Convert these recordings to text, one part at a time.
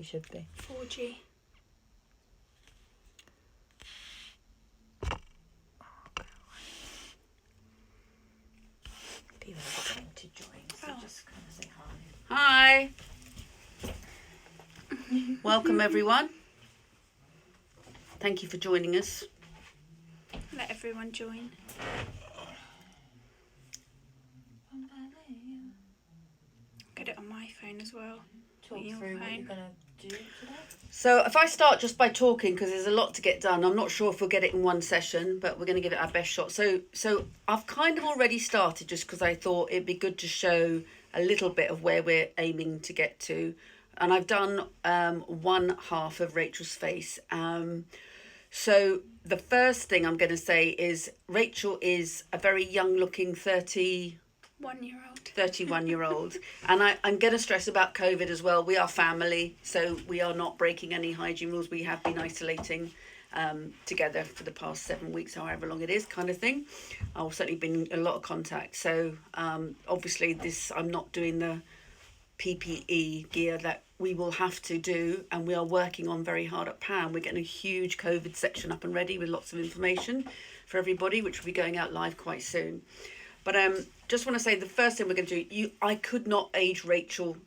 should be. 4G. People are going to join, so just kind of say hi. Hi. Welcome everyone. Thank you for joining us. Let everyone join. Get it on my phone as well. Talk Your through what phone. you're going to do today. So if I start just by talking, because there's a lot to get done, I'm not sure if we'll get it in one session, but we're going to give it our best shot. So I've kind of already started just because I thought it'd be good to show a little bit of where we're aiming to get to. And I've done one half of Rachel's face. So the first thing I'm going to say is Rachel is a very young looking 31-year-old. And I'm going to stress about COVID as well. We are family, so we are not breaking any hygiene rules. We have been isolating together for the past 7 weeks, however long it is, kind of thing. I've certainly been in a lot of contact. So obviously I'm not doing the PPE gear that we will have to do, and we are working on very hard at PAM. We're getting a huge COVID section up and ready with lots of information for everybody, which will be going out live quite soon. But just want to say the first thing we're going to do, I could not age Rachel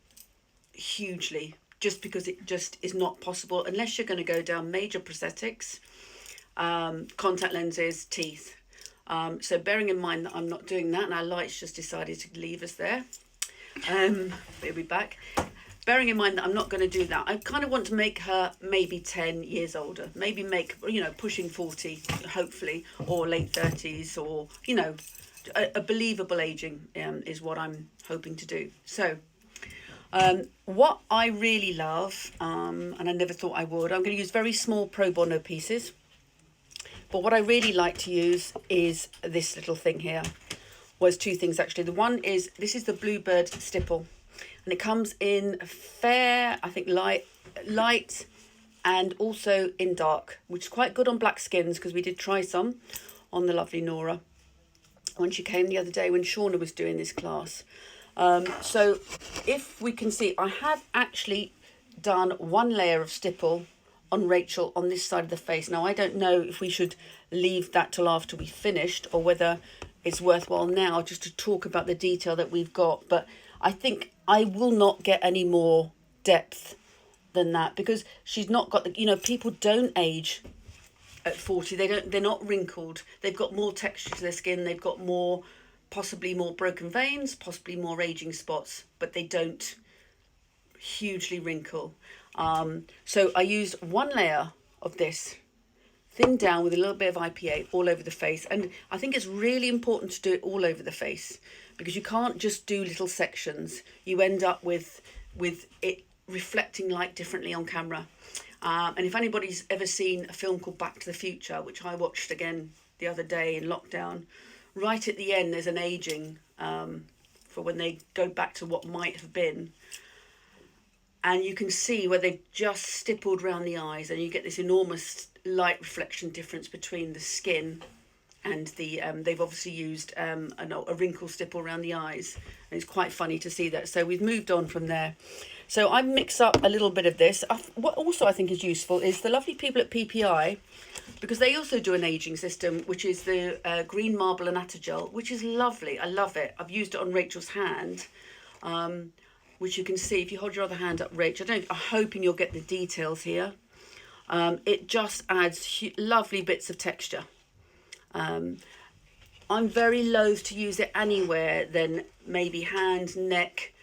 hugely just because it just is not possible unless you're going to go down major prosthetics, contact lenses, teeth. So bearing in mind that I'm not doing that, and our lights just decided to leave us there. It'll be back. Bearing in mind that I'm not going to do that, I kind of want to make her maybe 10 years older, maybe make, pushing 40, hopefully, or late 30s, or, a believable aging is what I'm hoping to do. So what I really love, and I never thought I would, I'm going to use very small pro bono pieces. But what I really like to use is this little thing here. Well, there's two things actually. The one is, this is the Bluebird Stipple. And it comes in fair, I think light, and also in dark, which is quite good on black skins because we did try some on the lovely Nora when she came the other day when Shauna was doing this class. So if we can see, I have actually done one layer of stipple on Rachel on this side of the face. Now, I don't know if we should leave that till after we finished or whether it's worthwhile now just to talk about the detail that we've got. But I think I will not get any more depth than that because she's not got the, people don't age at 40. They're not wrinkled. They've got more texture to their skin. They've got possibly more broken veins, possibly more aging spots, but they don't hugely wrinkle. So I used one layer of this, thinned down with a little bit of IPA all over the face. And I think it's really important to do it all over the face because you can't just do little sections. You end up with it reflecting light differently on camera. And if anybody's ever seen a film called Back to the Future, which I watched again the other day in lockdown, right at the end there's an aging for when they go back to what might have been. And you can see where they've just stippled around the eyes and you get this enormous light reflection difference between the skin and the they've obviously used a wrinkle stipple around the eyes, and it's quite funny to see that. So we've moved on from there. So I mix up a little bit of this. What also I think is useful is the lovely people at PPI, because they also do an aging system, which is the green marble anatogel, which is lovely. I love it. I've used it on Rachel's hand, which you can see if you hold your other hand up, Rach. I'm hoping you'll get the details here. It just adds lovely bits of texture. I'm very loath to use it anywhere than maybe hand, neck,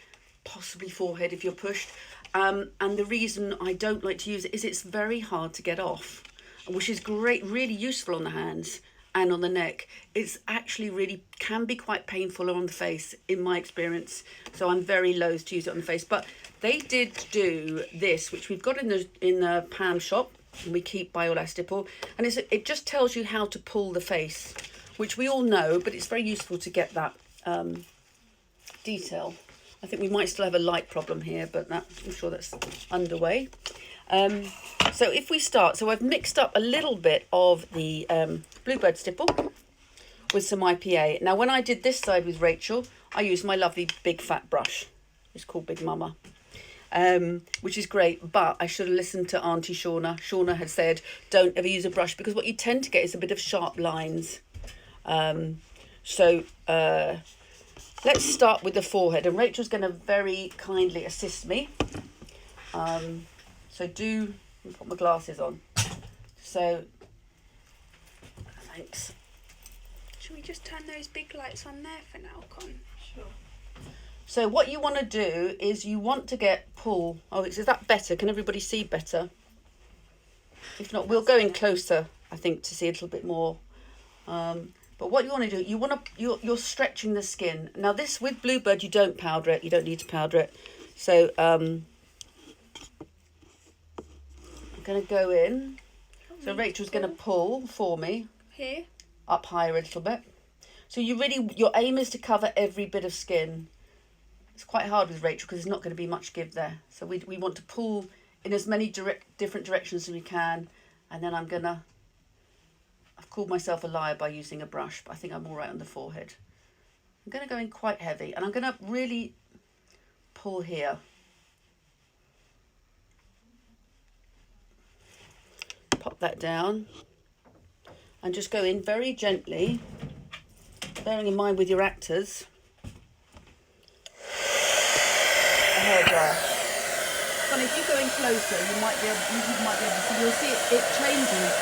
possibly forehead if you're pushed. And the reason I don't like to use it is it's very hard to get off, which is great, really useful on the hands and on the neck. It's actually really can be quite painful on the face in my experience. So I'm very loath to use it on the face. But they did do this, which we've got in the PAM shop. And we keep by all our stipple, and it just tells you how to pull the face, which we all know, but it's very useful to get that detail. I think we might still have a light problem here, but I'm sure that's underway. So if we start, so I've mixed up a little bit of the Bluebird stipple with some IPA. Now when I did this side with Rachel, I used my lovely big fat brush. It's called Big Mama. which is great. But I should have listened to Auntie Shauna. Shauna had said, don't ever use a brush, because what you tend to get is a bit of sharp lines. So let's start with the forehead. And Rachel's going to very kindly assist me. So do put my glasses on. So, thanks. Should we just turn those big lights on there for now, Con? Sure. So what you want to do is you want to get pull. Oh, is that better? Can everybody see better? If not, we'll go in closer, I think, to see a little bit more. But what you want to do, you're stretching the skin. Now this, with Bluebird, you don't powder it. You don't need to powder it. So I'm going to go in. So Rachel's going to pull for me. Here? Up higher a little bit. So your aim is to cover every bit of skin. It's quite hard with Rachel because there's not going to be much give there. So we want to pull in as many different directions as we can. And then I've called myself a liar by using a brush, but I think I'm all right on the forehead. I'm going to go in quite heavy, and I'm going to really pull here. Pop that down. And just go in very gently, bearing in mind with your actors. A hairdryer. But if you go in closer, you might be able to see. You'll see it changes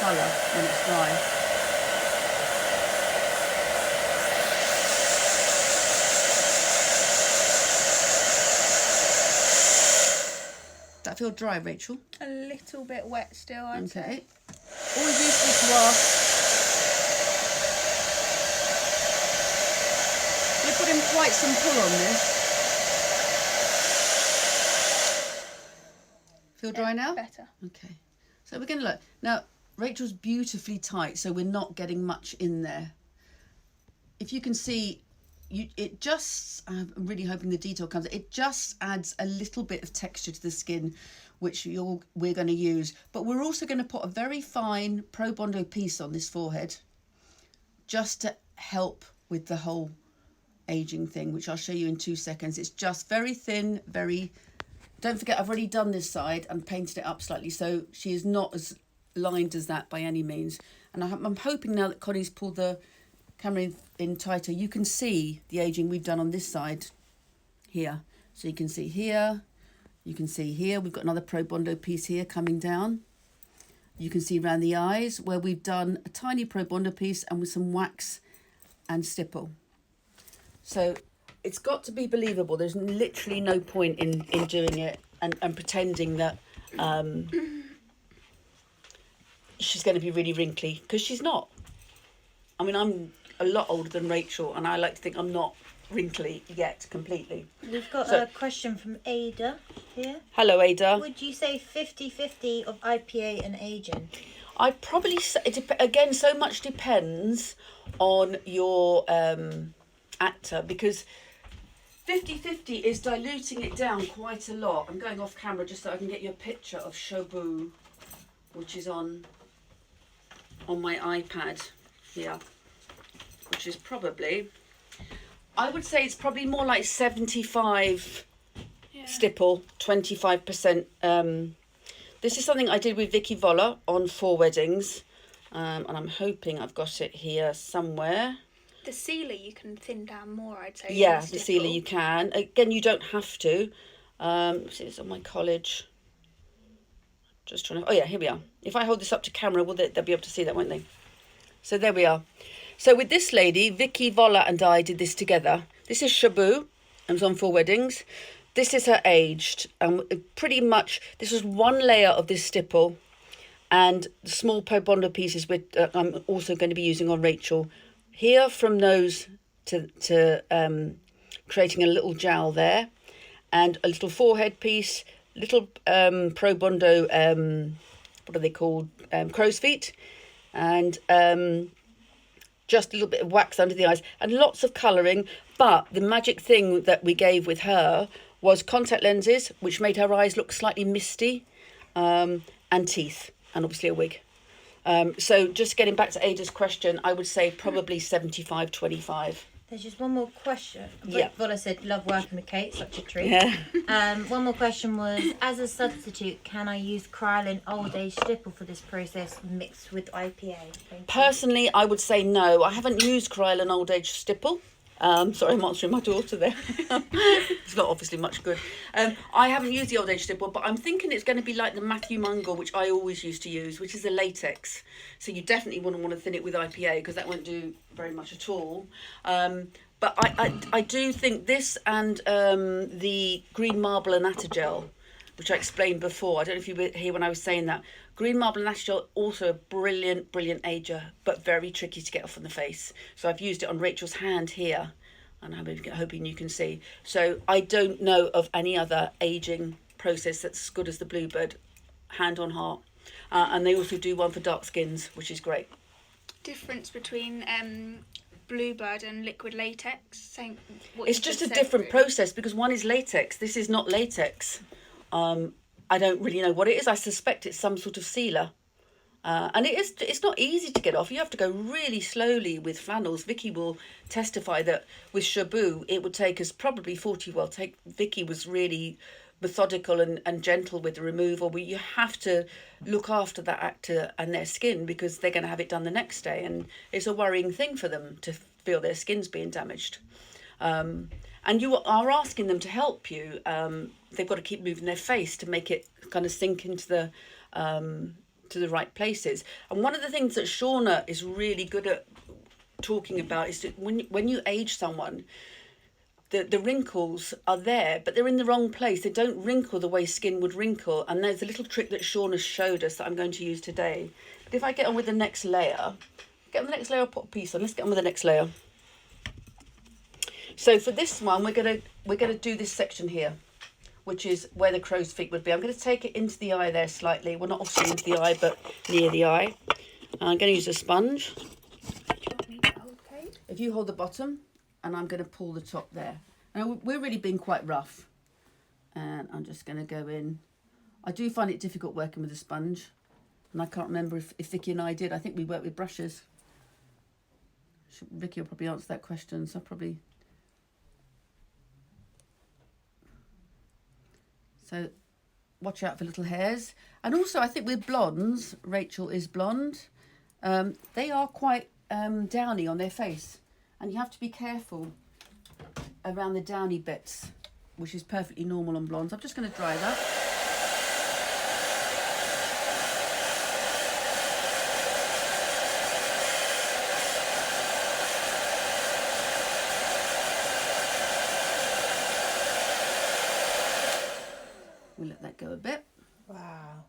colour when it's dry. Does that feel dry, Rachel? A little bit wet still, I'd say. Okay. Always useful to ask. We're putting quite some pull on this. Feel dry now? Better. Okay. So we're going to look. Now, Rachel's beautifully tight, so we're not getting much in there. If you can see, it just, I'm really hoping the detail comes, it just adds a little bit of texture to the skin, which we're going to use. But we're also going to put a very fine Pro Bondo piece on this forehead, just to help with the whole aging thing, which I'll show you in 2 seconds. It's just very thin, very... Don't forget, I've already done this side and painted it up slightly, so she is not as lined as that by any means. And I'm hoping now that Connie's pulled the camera in tighter, you can see the aging we've done on this side here. So you can see here, you can see here, we've got another Pro Bondo piece here coming down. You can see around the eyes where we've done a tiny Pro Bondo piece and with some wax and stipple. So it's got to be believable. There's literally no point in doing it and pretending that she's going to be really wrinkly, because she's not. I mean, I'm a lot older than Rachel, and I like to think I'm not wrinkly yet completely. We've got a question from Ada here. Hello, Ada. Would you say 50-50 of IPA and aging? I'd probably say, again, so much depends on your actor, because 50-50 is diluting it down quite a lot. I'm going off camera just so I can get you a picture of Shobu, which is on my iPad here, which is probably, I would say it's probably more like 75 stipple, 25%. This is something I did with Vicky Voller on 4 weddings, and I'm hoping I've got it here somewhere. The sealer you can thin down more, I'd say. Yeah, the sealer you can. Again, you don't have to. See, it's on my college. Just trying to... Oh, yeah, here we are. If I hold this up to camera, they'll be able to see that, won't they? So there we are. So with this lady, Vicky Voller and I did this together. This is Shabu, and was on 4 weddings. This is her aged. Pretty much, this was 1 layer of this stipple, and the small Pro Bondo pieces I'm also going to be using on Rachel. Here from nose to creating a little jowl there, and a little forehead piece, little Pro Bondo, what are they called, crow's feet, and just a little bit of wax under the eyes, and lots of colouring. But the magic thing that we gave with her was contact lenses, which made her eyes look slightly misty, and teeth, and obviously a wig. So just getting back to Ada's question, I would say probably 75-25. There's just one more question. Yeah. Vola said, love working with Kate, such a treat. Yeah. One more question was, as a substitute, can I use Krylon Old Age Stipple for this process mixed with IPA? Thank you. Personally, I would say no. I haven't used Krylon Old Age Stipple. Sorry, I'm answering my daughter there. It's not obviously much good. I haven't used the Old Age Stipple, but I'm thinking it's going to be like the Matthew Mungle, which I always used to use, which is a latex. So you definitely wouldn't want to thin it with IPA because that won't do very much at all. But I do think this and the Green Marble and Attagel, which I explained before. I don't know if you were here when I was saying that. Green Marble and Attagel, also a brilliant ager, but very tricky to get off on the face. So I've used it on Rachel's hand here, and I'm hoping you can see. So I don't know of any other aging process that's as good as the Bluebird, hand on heart. And they also do one for dark skins, which is great. Difference between Bluebird and liquid latex? Same. It's just a different process because one is latex. This is not latex. I don't really know what it is. I suspect it's some sort of sealer. And it's not easy to get off. You have to go really slowly with flannels. Vicky will testify that with Shabu, it would take us probably 40. Vicky was really methodical and gentle with the removal. But you have to look after that actor and their skin because they're going to have it done the next day. And it's a worrying thing for them to feel their skin's being damaged. And you are asking them to help you. They've got to keep moving their face to make it kind of sink into the right places. And one of the things that Shauna is really good at talking about is that when you age someone, the wrinkles are there, but they're in the wrong place. They don't wrinkle the way skin would wrinkle. And there's a little trick that Shauna showed us that I'm going to use today. But if I get on with the next layer, I'll put a piece on. Let's get on with the next layer. So for this one, we're gonna do this section here, which is where the crow's feet would be. I'm going to take it into the eye there slightly. Well, not obviously into the eye, but near the eye. And I'm going to use a sponge. If you hold the bottom, and I'm going to pull the top there. Now, we're really being quite rough. And I'm just going to go in. I do find it difficult working with a sponge. And I can't remember if Vicky and I did. I think we worked with brushes. Vicky will probably answer that question, so probably... So watch out for little hairs. And also I think with blondes, Rachel is blonde, they are quite downy on their face. And you have to be careful around the downy bits, which is perfectly normal on blondes. I'm just going to dry that. We'll let that go a bit. Wow.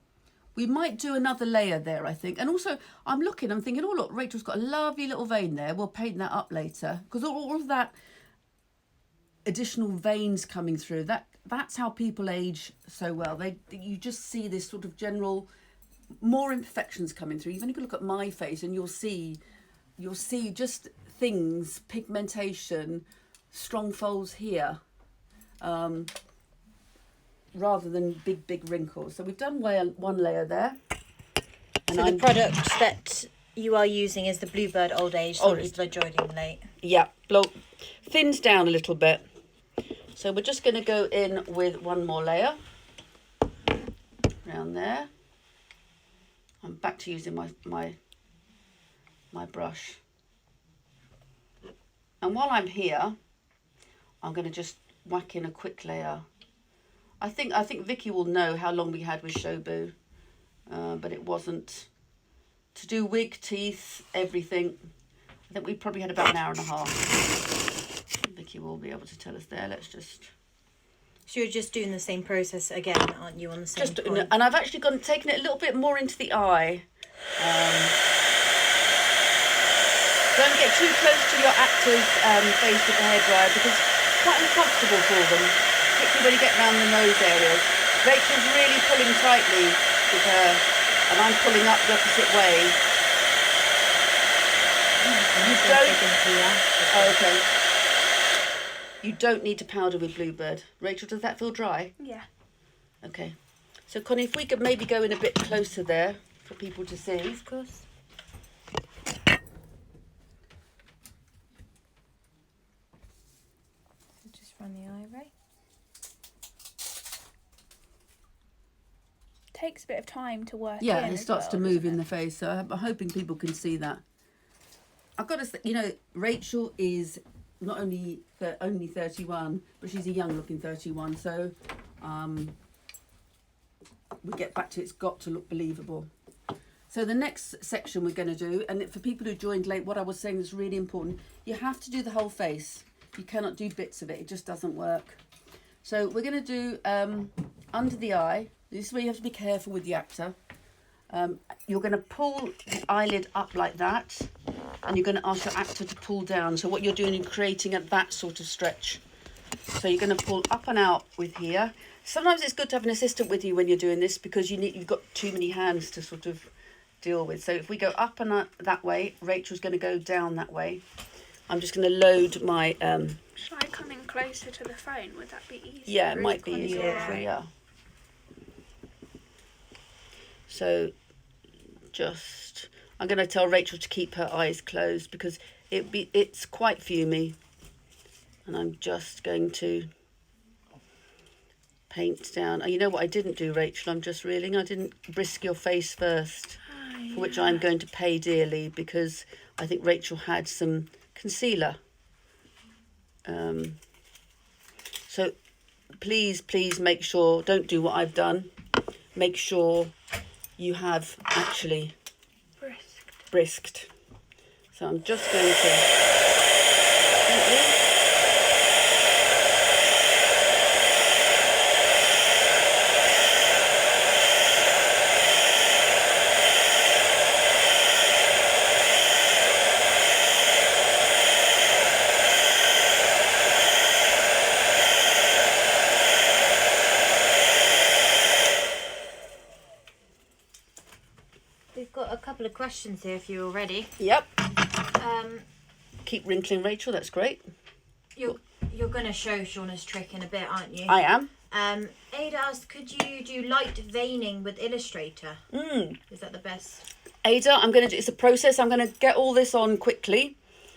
We might do another layer there, I think. And also, I'm thinking, oh, look, Rachel's got a lovely little vein there. We'll paint that up later. Because all of that additional veins coming through, that's how people age so well. You just see this sort of general, more imperfections coming through. Even if you look at my face and you'll see just things, pigmentation, strong folds here. Rather than big wrinkles. So we've done one layer there. And so the product that you are using is the Bluebird Old Age, so it's joining late. Yeah, thins down a little bit. So we're just going to go in with one more layer. Around there. I'm back to using my brush. And while I'm here, I'm going to just whack in a quick layer. I think Vicky will know how long we had with Shobu, but it wasn't to do wig, teeth, everything. I think we probably had about an hour and a half. Vicky will be able to tell us there. Let's just. So you're just doing the same process again, aren't you? On the same point? And I've actually taken it a little bit more into the eye. Don't get too close to your actor's face with the hairdryer because it's quite uncomfortable for them. Particularly when you get around the nose areas. Rachel's really pulling tightly with her, and I'm pulling up the opposite way. You don't need to powder with Bluebird. Rachel, does that feel dry? Yeah. Okay. So Connie, if we could maybe go in a bit closer there for people to see. Of course. takes a bit of time to work. Yeah, in and it as starts well, to move doesn't in it? the face. So I'm hoping people can see that. I've got to say, you know, Rachel is not only only 31, but she's a young-looking 31. So we get back to it's got to look believable. So the next section we're going to do, and for people who joined late, what I was saying is really important. You have to do the whole face. You cannot do bits of it. It just doesn't work. So we're going to do under the eye. This is where you have to be careful with the actor. You're going to pull the eyelid up like that, and you're going to ask your actor to pull down. So what you're doing is creating that sort of stretch. So you're going to pull up and out with here. Sometimes it's good to have an assistant with you when you're doing this because you've got too many hands to sort of deal with. So if we go up and up that way, Rachel's going to go down that way. I'm just going to load my... Shall I come in closer to the phone? Would that be easier? Yeah, it Or might is be it easier. alright? Yeah. So just... I'm going to tell Rachel to keep her eyes closed because it's quite fumey. And I'm just going to paint down. You know what I didn't do, Rachel? I'm just reeling. I didn't brisk your face first, for which I'm going to pay dearly because I think Rachel had some concealer. So please make sure, don't do what I've done. Make sure you have actually brisked. So I'm just going to... We've got a couple of questions here if you're ready. Yep. Um, Keep wrinkling, Rachel. That's great. you're going to show Shauna's trick in a bit, aren't you? I am. Ada asked, could you do light veining with Illustrator? Is that the best? Ada, it's a process. I'm going to get all this on quickly.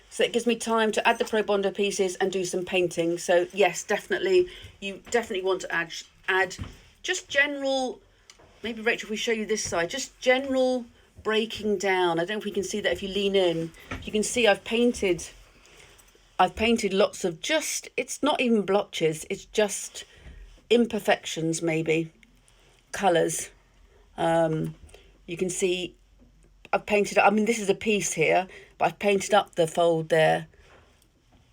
So it gives me time to add the Pro Bondo pieces and do some painting. So yes, definitely, you definitely want to add just general, maybe Rachel, if we show you this side, just general breaking down. I don't know if we can see that if you lean in. You can see I've painted lots of it's not even blotches, it's just imperfections maybe, colours. You can see I've painted, this is a piece here, but I've painted up the fold there.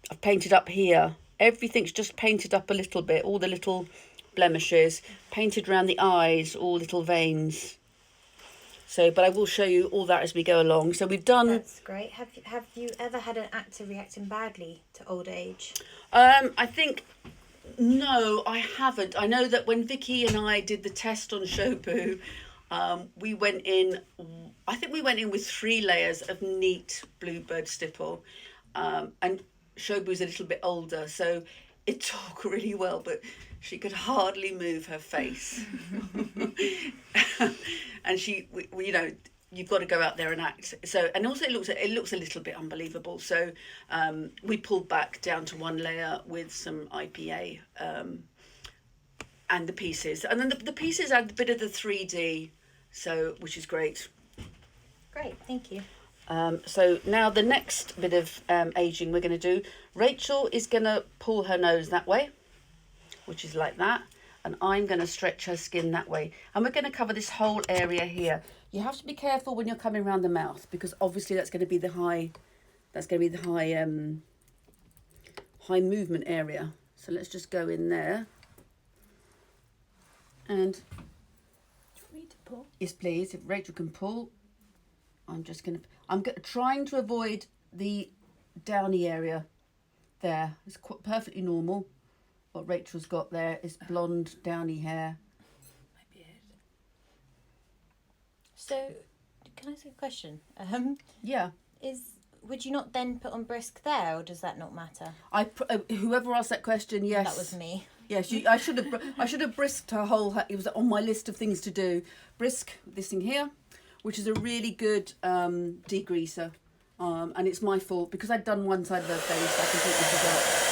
I've painted up here. Everything's just painted up a little bit, all the little blemishes, painted around the eyes, all little veins. So, but I will show you all that as we go along. So we've done... That's great. Have you ever had an actor reacting badly to old age? I think... No, I haven't. I know that when Vicky and I did the test on Shobu, we went in with 3 layers of neat bluebird stipple, and Shobu's a little bit older, so it took really well, but she could hardly move her face. And you've got to go out there and act. So, and also it looks a little bit unbelievable. So we pulled back down to 1 layer with some IPA and the pieces, and then the pieces add a bit of the 3D, so which is great. Great, thank you. So now the next bit of aging we're going to do, Rachel is going to pull her nose that way, which is like that, and I'm going to stretch her skin that way, and we're going to cover this whole area here. You have to be careful when you're coming around the mouth because obviously that's going to be the high high movement area. So let's just go in there. And Do you want me to pull? yes, please, if Rachel can pull. I'm trying to avoid the downy area there. It's perfectly normal. What Rachel's got there is blonde downy hair. My beard. So, can I ask a question? Yeah. Would you not then put on brisk there, or does that not matter? Whoever asked that question, yes. That was me. Yes, I should have brisked her whole. It was on my list of things to do. Brisk this thing here, which is a really good degreaser, and it's my fault because I'd done one side of her face. I completely forgot.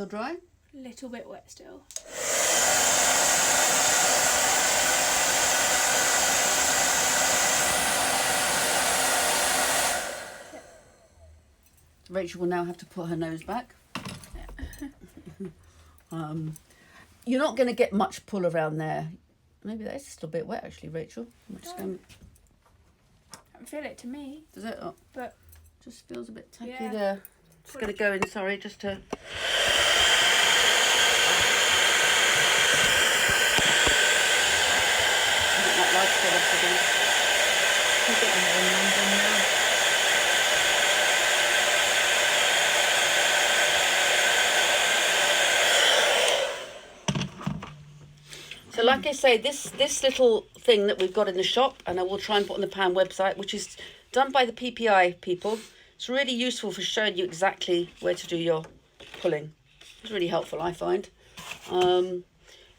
feel dry? Little bit wet still. Rachel will now have to put her nose back. You're not going to get much pull around there. Maybe that is still a bit wet actually, Rachel. I'm just going. I can feel it to me. Does it? Oh, But just feels a bit tacky yeah. there. Just going to go in. Sorry, just to. That light for us again. I'm getting it in London now. So like I say, this little thing that we've got in the shop, and I will try and put on the PAM website, which is done by the PPI people. It's really useful for showing you exactly where to do your pulling. It's really helpful, I find.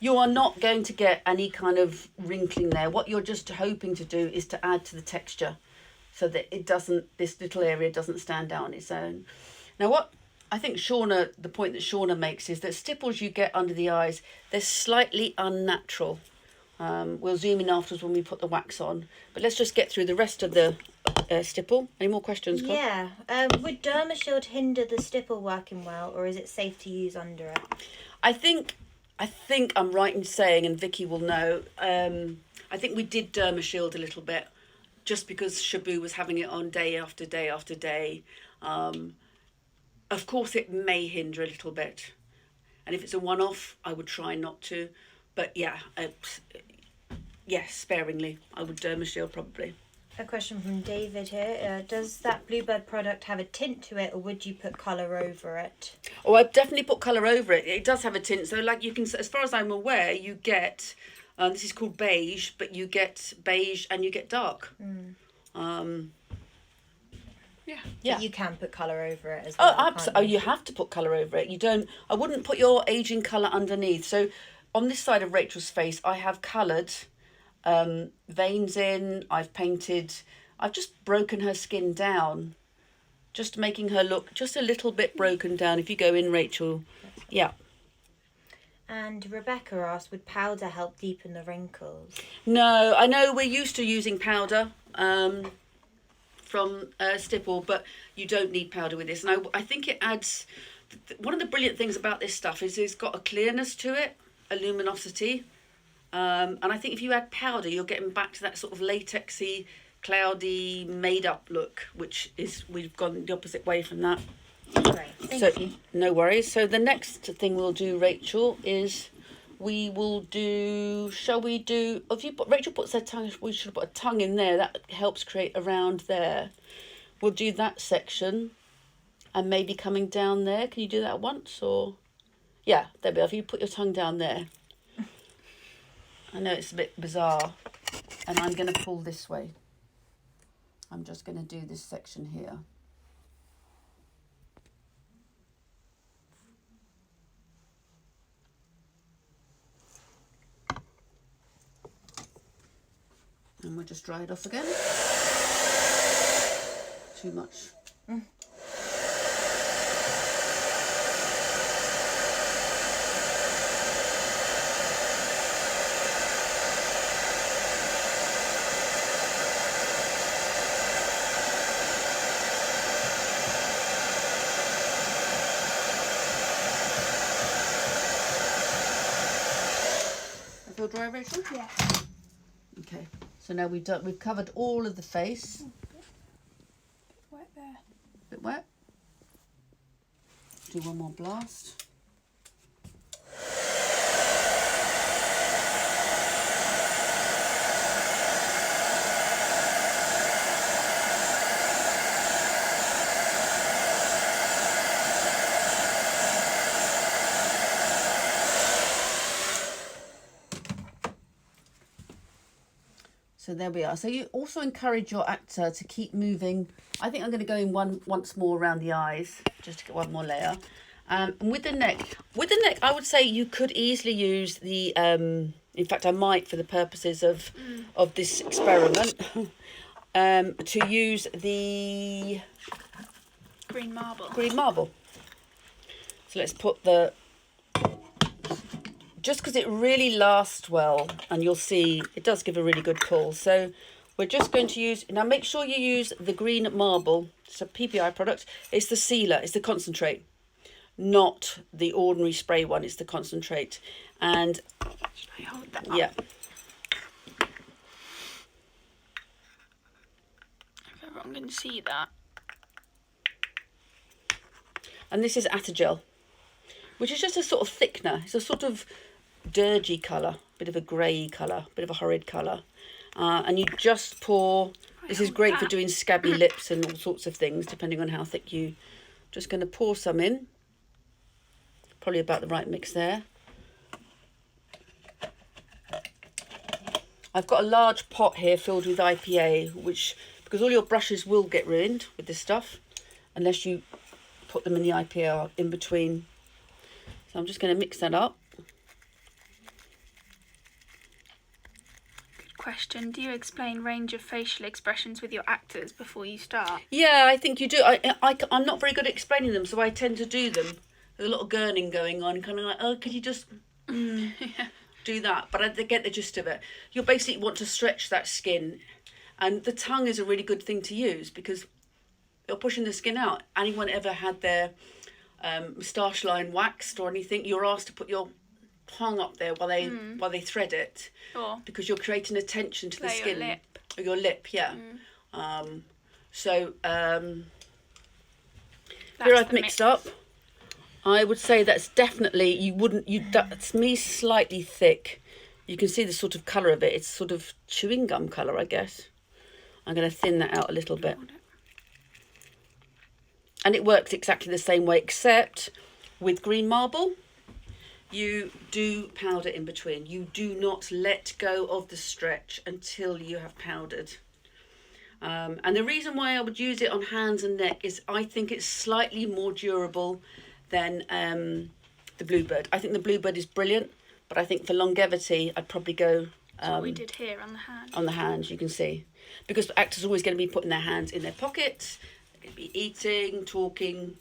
You are not going to get any kind of wrinkling there. What you're just hoping to do is to add to the texture so that it doesn't, this little area doesn't stand out on its own. Now what I think the point that Shauna makes is that stipples you get under the eyes, they're slightly unnatural. We'll zoom in afterwards when we put the wax on. But let's just get through the rest of the stipple. Any more questions, Con? Yeah. Would Derma Shield hinder the stipple working well, or is it safe to use under it? I think I'm right in saying, and Vicky will know, I think we did Derma Shield a little bit just because Shabu was having it on day after day after day. Of course, it may hinder a little bit. And if it's a one-off, I would try not to. But yeah, yes, sparingly. I would Derma Shield probably. A question from David here. Does that Bluebird product have a tint to it, or would you put colour over it? Oh, I've definitely put colour over it. It does have a tint. So like you can, as far as I'm aware, you get, this is called beige, but you get beige and you get dark. Yeah. But you can put colour over it as well. Oh, absolutely. Oh, you have to put colour over it. You don't. I wouldn't put your aging colour underneath. So, on this side of Rachel's face, I have coloured veins in. I've painted. I've just broken her skin down, just making her look just a little bit broken down. If you go in, Rachel, yeah. And Rebecca asked, would powder help deepen the wrinkles? No, I know we're used to using powder. From Stipple, but you don't need powder with this. And I think it adds, one of the brilliant things about this stuff is it's got a clearness to it, a luminosity. And I think if you add powder, you're getting back to that sort of latexy, cloudy, made up look, which is, we've gone the opposite way from that. Great, thank you. No worries. So the next thing we'll do, Rachel, is we will do, Rachel puts her tongue, we should put a tongue in there, that helps create around there. We'll do that section and maybe coming down there. Can you do that at once, or? Yeah, there we are. If you put your tongue down there. I know it's a bit bizarre, and I'm going to pull this way. I'm just going to do this section here. And we'll just dry it off again. Too much. I feel dry, Rachel? Yeah. Okay. So now we've covered all of the face. Wet there. Bit wet. Do one more blast. So there we are. So you also encourage your actor to keep moving. I think I'm going to go in once more around the eyes, just to get one more layer. And with the neck, I would say you could easily use the, in fact, I might, for the purposes of this experiment, to use the Green marble. green marble. So let's put the, just because it really lasts well, and you'll see it does give a really good pull. So we're just going to use, now make sure you use the green marble. It's a PPI product. It's the sealer, it's the concentrate, not the ordinary spray one. It's the concentrate. And Should I hold that up? yeah, If everyone can see that. and this is Atagel, which is just a sort of thickener. It's a sort of dirgy colour, bit of a grey colour, bit of a horrid colour. And you just pour, this is great for doing scabby lips and all sorts of things, depending on how thick you, just going to pour some in. Probably about the right mix there. I've got a large pot here filled with IPA, which, because all your brushes will get ruined with this stuff, unless you put them in the IPA in between. So I'm just going to mix that up. Good question. Do you explain range of facial expressions with your actors before you start? Yeah, I think you do. I'm not very good at explaining them, so I tend to do them. There's a lot of gurning going on, kind of like, oh, could you just do that? But I get the gist of it. You'll basically want to stretch that skin, and the tongue is a really good thing to use because you're pushing the skin out. Anyone ever had their moustache line waxed or anything, you're asked to put your tongue up there while they thread it, because you're creating a tension to the skin. Your lip. Or your lip, yeah. Here I've mixed up. I would say that's definitely, that's me slightly thick. You can see the sort of colour of it. It's sort of chewing gum colour, I guess. I'm going to thin that out a little bit. And it works exactly the same way, except with green marble, you do powder in between. You do not let go of the stretch until you have powdered. And the reason why I would use it on hands and neck is I think it's slightly more durable than the Bluebird. I think the Bluebird is brilliant, but I think for longevity, I'd probably go... what we did here on the hand. On the hands, you can see. Because actors are always going to be putting their hands in their pockets, they're going to be eating, talking,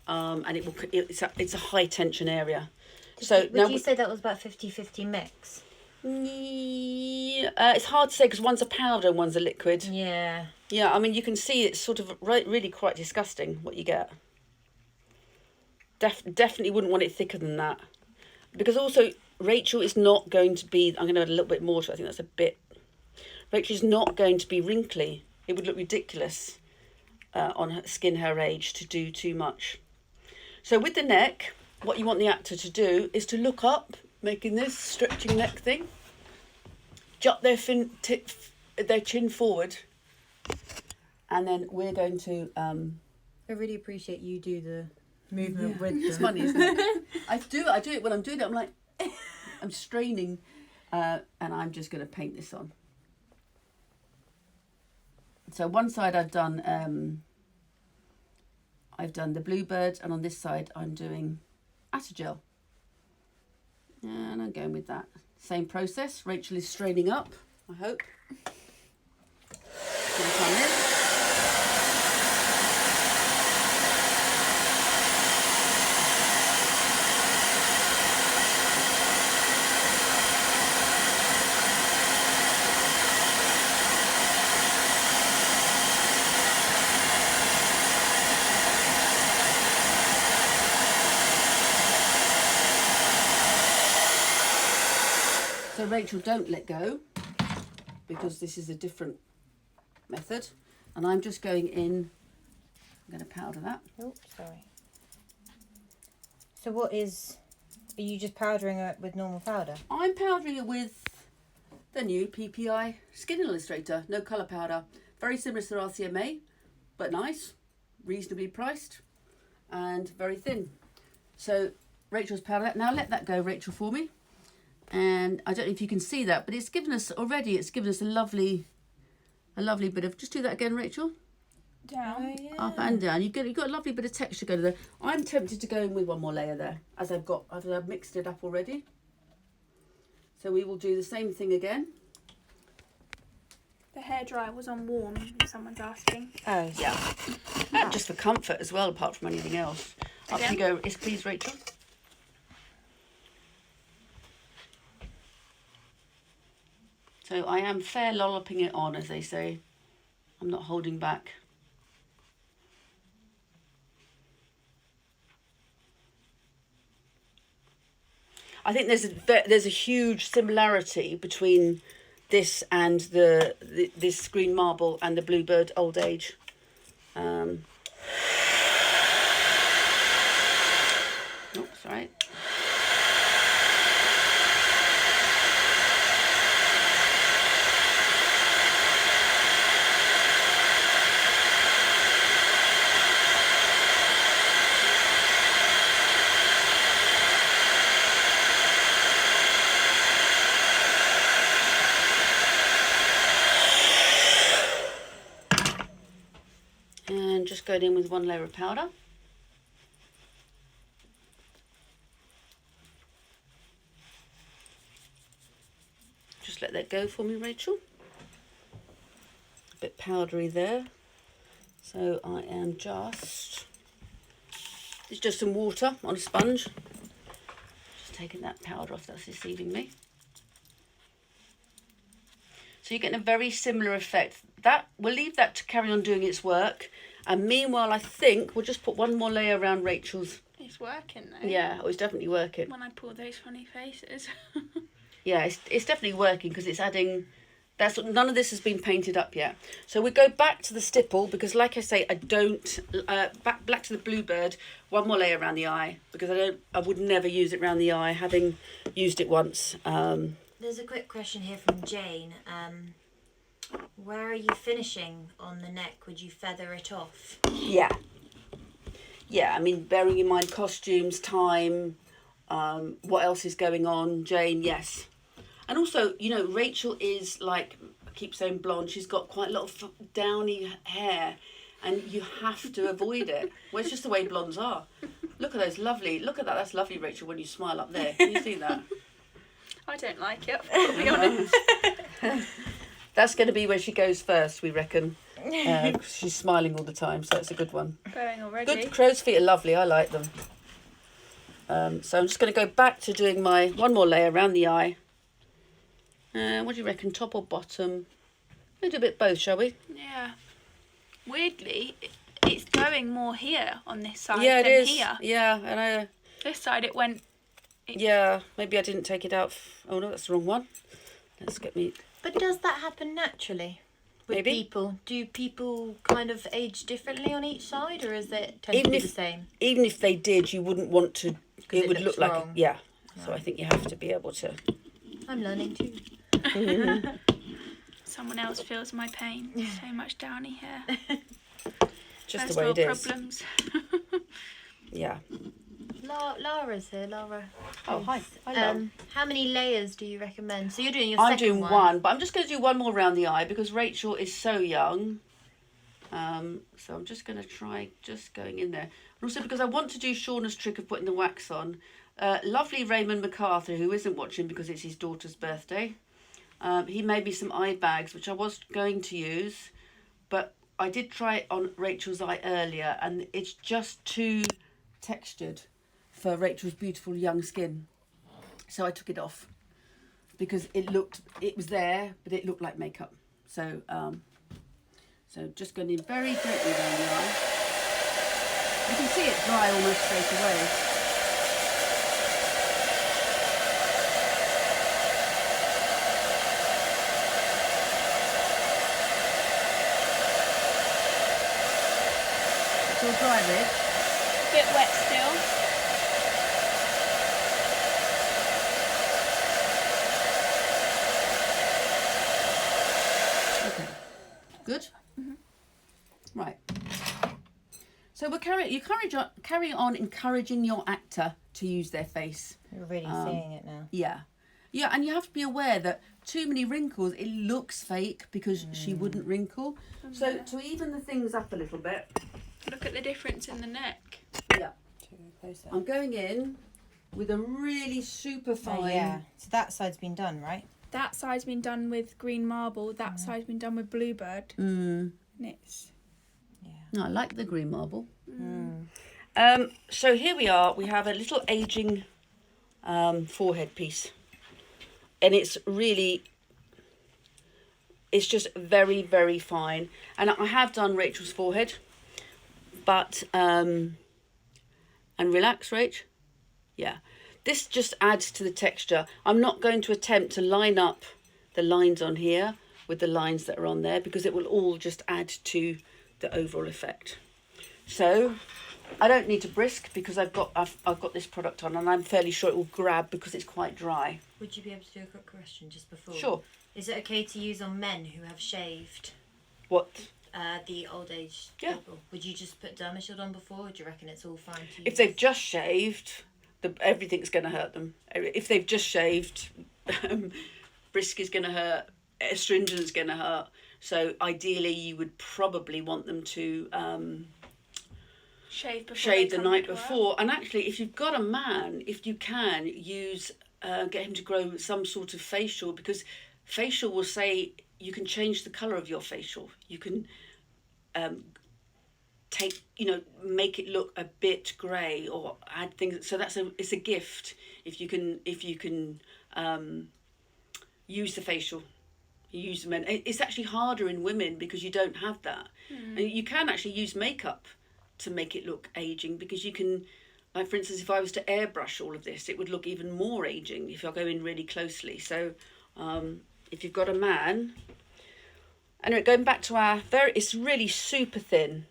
and it's a high tension area. So would you say that was about 50-50 mix? It's hard to say because one's a powder and one's a liquid. Yeah. Yeah, I mean, you can see it's sort of really quite disgusting what you get. Definitely wouldn't want it thicker than that. Because also, Rachel is not going to be... I'm going to add a little bit more to it. I think that's a bit... Rachel is not going to be wrinkly. It would look ridiculous on her skin her age to do too much. So with the neck, what you want the actor to do is to look up, making this stretching neck thing. Jut their chin forward. And then we're going to... I really appreciate you do the movement with them. It's funny, isn't it? I do it when I'm doing it. I'm like, I'm straining, and I'm just going to paint this on. So one side I've done the Bluebird, and on this side I'm doing Atagel. And I'm going with that. Same process. Rachel is straining up, I hope. So Rachel, don't let go, because this is a different method. And I'm just going in, I'm going to powder that. Oh, sorry. So are you just powdering it with normal powder? I'm powdering it with the new PPI Skin Illustrator, no colour powder. Very similar to RCMA, but nice, reasonably priced, and very thin. So Rachel's powdered that. Now let that go, Rachel, for me. And I don't know if you can see that, but it's given us a lovely bit of, just do that again, Rachel. Down. Oh, yeah. Up and down. You've got a lovely bit of texture going there. I'm tempted to go in with one more layer there, as I've mixed it up already. So we will do the same thing again. The hairdryer was on warm, if someone's asking. Oh, Yeah. And just for comfort as well, apart from anything else. Up you go. Yes, please, Rachel. So I am fair lolloping it on, as they say. I'm not holding back. I think there's a huge similarity between this and this green marble and the Bluebird Old Age. Oh, sorry. And just going in with one layer of powder. Just let that go for me, Rachel. A bit powdery there. So I am it's just some water on a sponge. Just taking that powder off that's deceiving me. So you're getting a very similar effect. That we'll leave that to carry on doing its work. And meanwhile, I think we'll just put one more layer around Rachel's. It's working though. Yeah, it's definitely working. When I pull those funny faces. Yeah, it's definitely working because it's adding. None of this has been painted up yet. So we go back to the stipple because, like I say, I don't back to the Bluebird. One more layer around the eye because I would never use it around the eye, having used it once. There's a quick question here from Jane. Where are you finishing on the neck? Would you feather it off? Yeah. I mean, bearing in mind costumes, time, what else is going on, Jane. Yes. And also, you know, Rachel is like, I keep saying blonde, she's got quite a lot of downy hair and you have to avoid it. Well, it's just the way blondes are. Look at that, that's lovely, Rachel, when you smile up there. Can you see that? I don't like it, I'll be honest. That's going to be where she goes first, we reckon. She's smiling all the time, so it's a good one. Going already. Good, crow's feet are lovely, I like them. So I'm just going to go back to doing my one more layer around the eye. What do you reckon, top or bottom? We'll do a bit both, shall we? Yeah. Weirdly, it's going more here on this side Yeah, it than is. here. Yeah, and This side it went... yeah, maybe I didn't take it out. Oh no, that's the wrong one. Let's get me... But does that happen naturally with Maybe. people? Do people kind of age differently on each side, or is it tend to be the same? Even if they did, you wouldn't want to... It would look looks like... wrong. Yeah. So I think you have to be able to... I'm learning too. Someone else feels my pain. So much downy hair. Just First the way it world is. problems. Yeah. Laura's here, Laura. Oh, hi. Hello. How many layers do you recommend? So you're doing your I'm second doing one, but I'm just going to do one more around the eye because Rachel is so young. So I'm just going to try just going in there. And also because I want to do Shauna's trick of putting the wax on. Lovely Raymond MacArthur, who isn't watching because it's his daughter's birthday. He made me some eye bags, which I was going to use, but I did try it on Rachel's eye earlier, and it's just too textured for Rachel's beautiful young skin. So I took it off because it was there, but it looked like makeup. So, so just going in very gently down the eye. You can see it dry almost straight away. It's all dry, Rich. Bit wet still. Okay. Good? Mm-hmm. Right. So we're carry on encouraging your actor to use their face. You're really seeing it now. Yeah. Yeah, and you have to be aware that too many wrinkles, it looks fake because she wouldn't wrinkle. So to even the things up a little bit. Look at the difference in the neck. Yeah. I'm going in with a really super fine. Oh, yeah. So that side's been done, right? That side's been done with green marble. That side's been done with Bluebird. Mm. And it's... No, I like the green marble. So here we are. We have a little aging forehead piece. And it's just very, very fine. And I have done Rachel's forehead. But, and relax, Rach. Yeah. This just adds to the texture. I'm not going to attempt to line up the lines on here with the lines that are on there, because it will all just add to the overall effect. So I don't need to brisk because I've got this product on, and I'm fairly sure it will grab because it's quite dry. Would you be able to do a quick question just before? Sure. Is it okay to use on men who have shaved? What? The old age Yeah. people. Would you just put Derma Shield on before, or do you reckon it's all fine to use? If they've just shaved, everything's going to hurt them. If they've just shaved, brisk is going to hurt, astringent's going to hurt. So ideally, you would probably want them to Shave the night before. And actually, if you've got a man, if you can use, get him to grow some sort of facial, because facial will say you can change the colour of your facial. You can make it look a bit grey or add things. So it's a gift if you can use the facial. You use men. It's actually harder in women because you don't have that. And you can actually use makeup to make it look aging, because you can, like for instance, if I was to airbrush all of this, it would look even more aging if I go in really closely. So if you've got a man, anyway, going back to it's really super thin.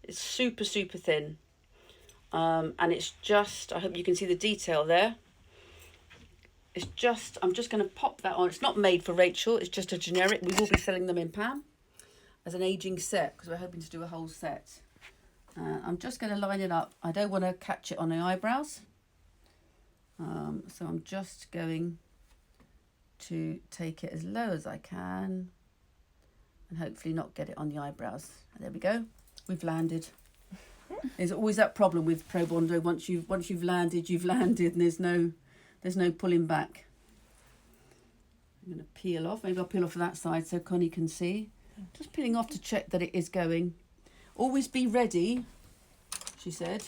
It's super, super thin. And it's just, I hope you can see the detail there. I'm just going to pop that on. It's not made for Rachel. It's just a generic. We will be selling them in PAM as an aging set, because we're hoping to do a whole set. I'm just going to line it up. I don't want to catch it on the eyebrows. So I'm just going to take it as low as I can and hopefully not get it on the eyebrows. There we go. We've landed. There's always that problem with Pro Bondo. Once you've landed, and there's no pulling back. I'm going to peel off. Maybe I'll peel off that side so Connie can see. Just peeling off to check that it is going. Always be ready, she said,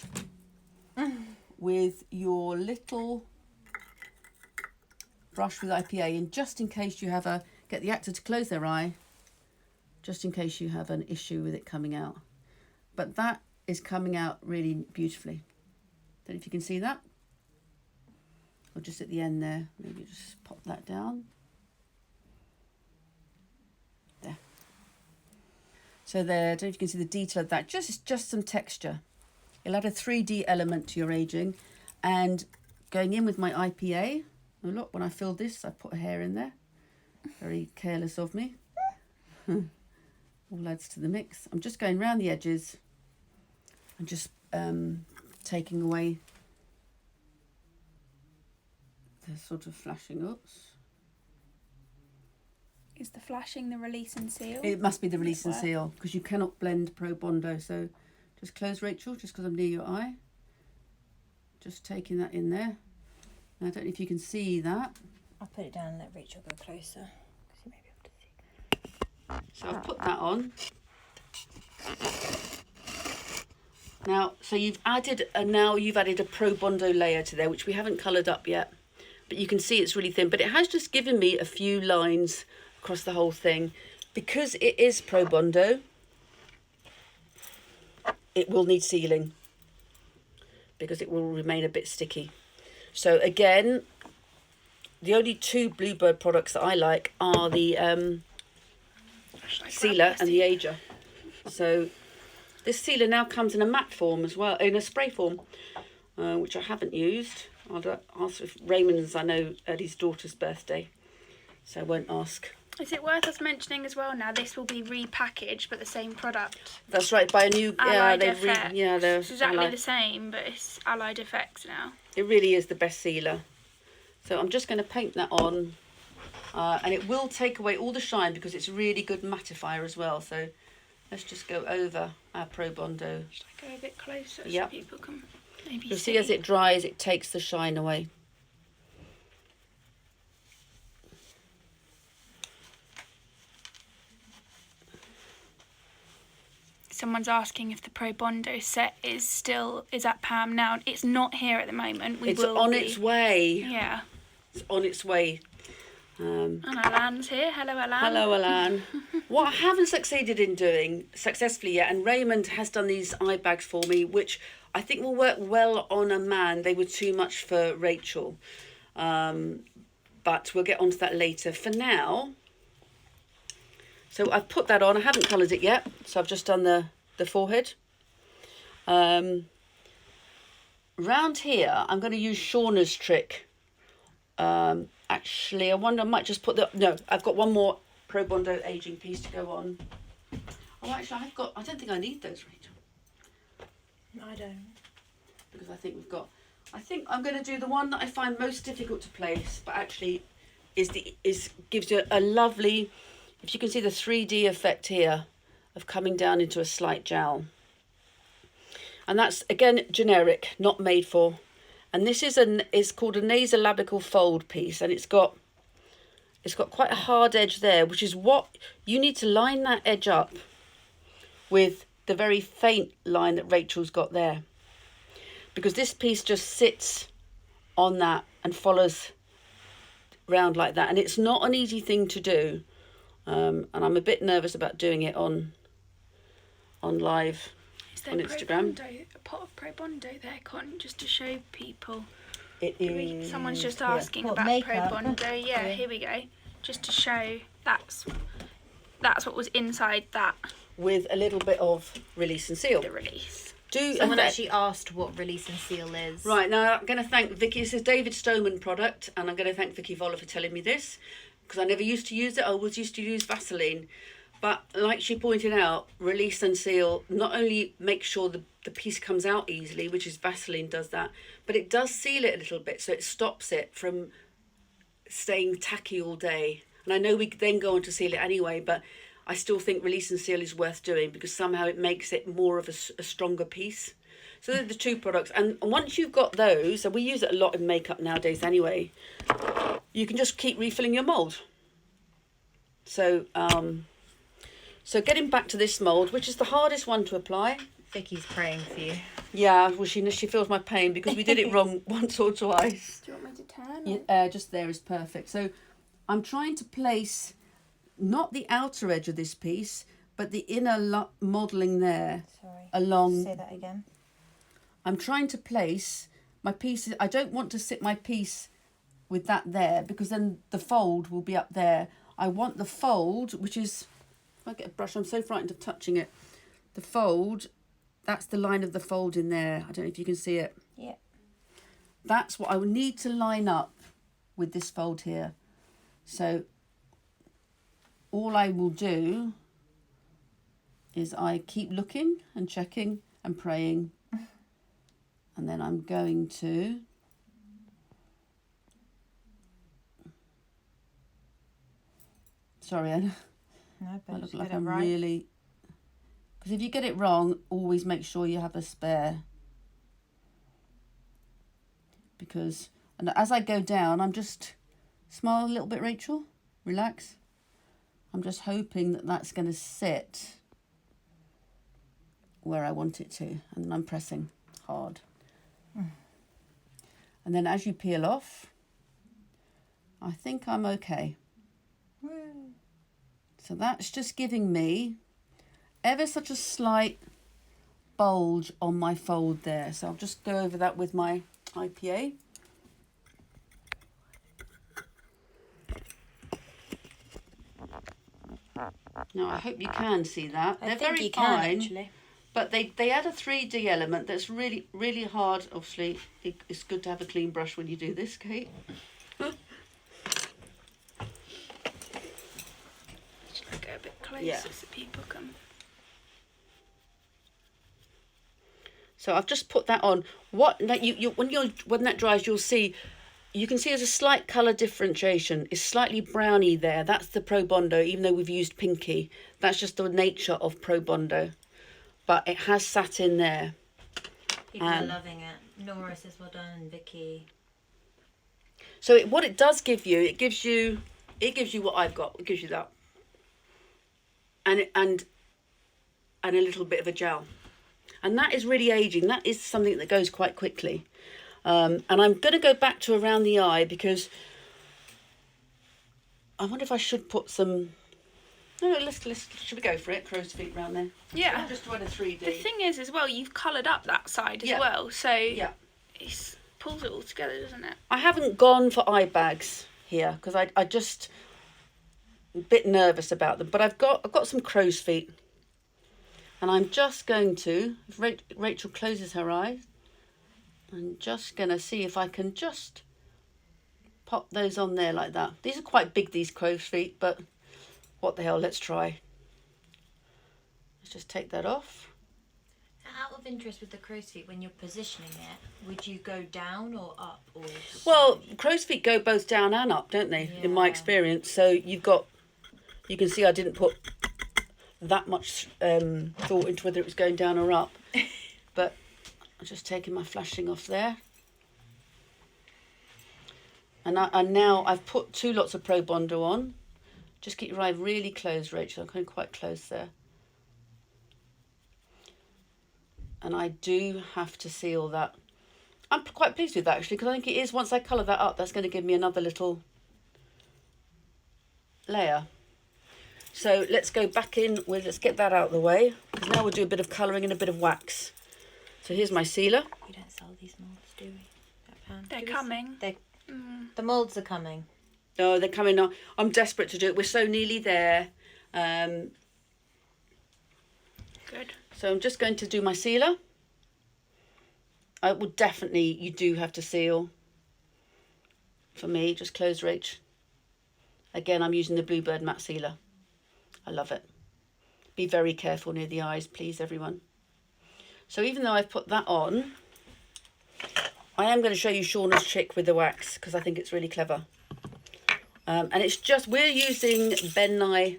with your little brush with IPA, and just in case you have get the actor to close their eye, just in case you have an issue with it coming out. But that is coming out really beautifully. Don't know if you can see that. Or just at the end there, maybe just pop that down. There. So there, I don't know if you can see the detail of that. Just some texture. It'll add a 3D element to your aging. And going in with my IPA, oh look, when I filled this, I put a hair in there. Very careless of me. All adds to the mix. I'm just going round the edges and just taking away the sort of flashing. Oops. Is the flashing the release and seal? It must be the release and seal, because you cannot blend Pro Bondo. So just close, Rachel, just because I'm near your eye. Just taking that in there. I don't know if you can see that. I'll put it down and let Rachel go closer, because you may be able to see. So I've put that on. Now, so you've added a Pro Bondo layer to there, which we haven't coloured up yet. But you can see it's really thin. But it has just given me a few lines across the whole thing. Because it is Pro Bondo, it will need sealing, because it will remain a bit sticky. So again, the only two Bluebird products that I like are the sealer and the ager. So this sealer now comes in a matte form as well, in a spray form, which I haven't used. I'll ask if Raymond's, I know, at his daughter's birthday, so I won't ask. Is it worth us mentioning as well now, this will be repackaged, but the same product? That's right, by a new... Allied they're Effects. It's exactly Allied. the same, but it's Allied Effects now. It really is the best sealer. So I'm just going to paint that on, and it will take away all the shine, because it's a really good mattifier as well. So let's just go over our Pro Bondo. Should I go a bit closer Yep. so people can maybe You'll see as it dries, it takes the shine away. someone's asking if the Pro Bondo set is at PAM now. It's not here at the moment. It's on its way. Yeah. It's on its way. And Alan's here. Hello, Alan. Hello, Alan. What I haven't succeeded in doing successfully yet, and Raymond has done these eye bags for me, which I think will work well on a man. They were too much for Rachel. But we'll get onto that later. For now, so I've put that on. I haven't coloured it yet, so I've just done the forehead. Round here, I'm going to use Shauna's trick. Actually, I wonder, I might just put no, I've got one more Pro Bondo aging piece to go on. Oh, actually, I don't think I need those, Rachel. I don't. Because I think I'm going to do the one that I find most difficult to place, but actually gives you a lovely, if you can see the 3D effect here of coming down into a slight jowl. And that's, again, generic, not made for. And this is called a nasolabial fold piece, and it's got quite a hard edge there, which is what you need to line that edge up with the very faint line that Rachel's got there. Because this piece just sits on that and follows round like that, and it's not an easy thing to do. And I'm a bit nervous about doing it on live on Instagram. A pot of Pro Bondo there, Con, just to show people. It is. Someone's just asking What, about makeup? Pro Bondo. Yeah, here we go. Just to show that's what was inside that. With a little bit of release and seal. The release. Someone actually asked what release and seal is. Right, now I'm going to thank Vicky. This is David Stoneman product, and I'm going to thank Vicky Voller for telling me this, because I never used to use it. I always used to use Vaseline. But like she pointed out, release and seal not only makes sure the piece comes out easily, which is Vaseline does that, but it does seal it a little bit, so it stops it from staying tacky all day. And I know we then go on to seal it anyway, but I still think release and seal is worth doing, because somehow it makes it more of a stronger piece. So they're the two products. And once you've got those, and we use it a lot in makeup nowadays anyway, you can just keep refilling your mould. So getting back to this mould, which is the hardest one to apply. Vicky's praying for you. Yeah, well, she feels my pain because we did it wrong once or twice. Do you want me to turn? Yeah, just there is perfect. So I'm trying to place not the outer edge of this piece, but the inner modelling there. Sorry. Along. Say that again. I'm trying to place my piece. I don't want to sit my piece with that there, because then the fold will be up there. I want the fold, which is, if I get a brush, I'm so frightened of touching it. The fold, that's the line of the fold in there. I don't know if you can see it. Yeah. That's what I would need to line up with this fold here. So all I will do is I keep looking and checking and praying. And then I'm going to sorry, I look like I'm really, because if you get it wrong, always make sure you have a spare, because, and as I go down, I'm just, smile a little bit, Rachel, relax. I'm just hoping that that's going to sit where I want it to, and then I'm pressing hard. And then as you peel off, I think I'm okay. So that's just giving me ever such a slight bulge on my fold there. So I'll just go over that with my IPA. Now I hope you can see that. They're very fine, actually. but they add a 3D element that's really, really hard. Obviously, it's good to have a clean brush when you do this, Kate. Go a bit closer, Yeah. so people can. So I've just put that on. What like when that dries, you'll see. You can see there's a slight colour differentiation. It's slightly browny there. That's the Pro Bondo, even though we've used pinky. That's just the nature of Pro Bondo. But it has sat in there. People are loving it. Nora says well done, Vicky. So what it does give you, it gives you what I've got. It gives you that. And and a little bit of a gel. And that is really aging. That is something that goes quite quickly. And I'm going to go back to around the eye because I wonder if I should put some... No, let's should we go for it? Crow's feet round there. Yeah. I'll just try the 3D. The thing is, as well, you've coloured up that side as well, so yeah, it pulls it all together, doesn't it? I haven't gone for eye bags here because I just a bit nervous about them. But I've got some crow's feet, and I'm just going to, if Rachel closes her eyes, I'm just going to see if I can just pop those on there like that. These are quite big, these crow's feet, but what the hell, let's try. Let's just take that off. Out of interest with the crow's feet, when you're positioning it, would you go down or up? Or Well, crow's feet go both down and up, don't they, in my experience? So you can see I didn't put that much thought into whether it was going down or up. But I'm just taking my flashing off there. And now I've put 2 lots of Pro Bondo on. Just keep your eye really closed, Rachel. I'm going quite close there. And I do have to seal that. I'm quite pleased with that, actually, because I think it is, once I colour that up, that's going to give me another little layer. So let's go back in with, let's get that out of the way, because now we'll do a bit of colouring and a bit of wax. So here's my sealer. We don't sell these moulds, do we? At PAM? They're coming. The moulds are coming. Oh, they're coming on. I'm desperate to do it. We're so nearly there. Good. So I'm just going to do my sealer. I would definitely, you do have to seal. For me, just close, Rach. Again, I'm using the Bluebird matte sealer. I love it. Be very careful near the eyes, please, everyone. So even though I've put that on, I am going to show you Shauna's trick with the wax because I think it's really clever. And it's just, we're using Ben Nye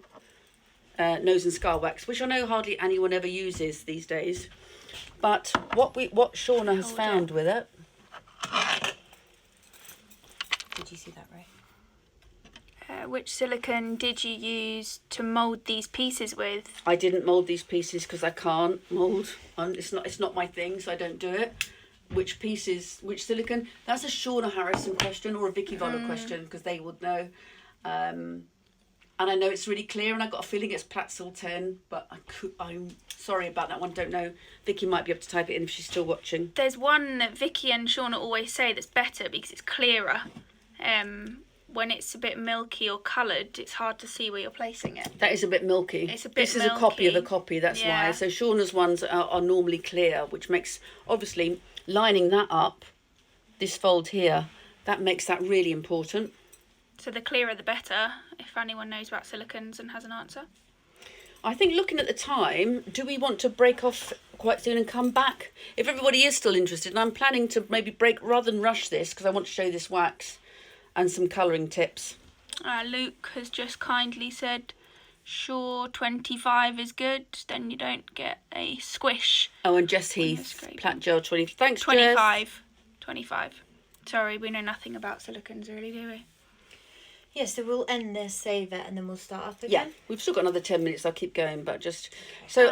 nose and scar wax, which I know hardly anyone ever uses these days. But what Shauna has found with it. Did you see that right? Which silicone did you use to mould these pieces with? I didn't mould these pieces because I can't mould. It's not my thing, so I don't do it. Which pieces, which silicone? That's a Shauna Harrison question or a Vicky Voller question because they would know. And I know it's really clear, and I've got a feeling it's Platsil 10, but I'm sorry about that one. Don't know. Vicky might be able to type it in if she's still watching. There's one that Vicky and Shauna always say that's better because it's clearer. When it's a bit milky or coloured, it's hard to see where you're placing it. That is a bit milky. It's a bit This is milky. a copy of a copy, that's Yeah. why. So Shauna's ones are normally clear, which makes, obviously, lining that up, this fold here, that makes that really important. So the clearer the better, if anyone knows about silicones and has an answer. I think looking at the time, do we want to break off quite soon and come back? If everybody is still interested, and I'm planning to maybe break rather than rush this, because I want to show you this wax and some colouring tips. Luke has just kindly said, sure, 25 is good, then you don't get a squish. Oh, and Jess Heath, scraping. Plat Gel 20. Thanks, 25. Jess. 25. Sorry, we know nothing about silicones really, do we? Yeah, so we'll end this, save it, and then we'll start up Yeah, again. we've still got another 10 minutes. I'll keep going, but just... So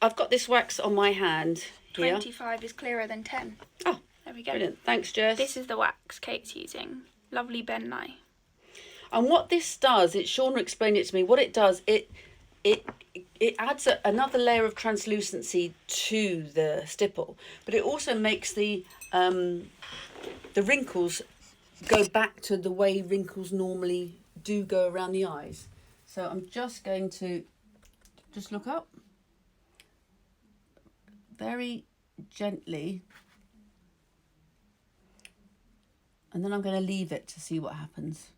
I've got this wax on my hand here. 25 is clearer than 10. Oh, there we go. brilliant. Thanks, Jess. This is the wax Kate's using. Lovely Ben Nye. And what this does, Shauna explained it to me, what it does, it adds another layer of translucency to the stipple, but it also makes the wrinkles go back to the way wrinkles normally do go around the eyes. So I'm just going to just look up very gently, and then I'm going to leave it to see what happens.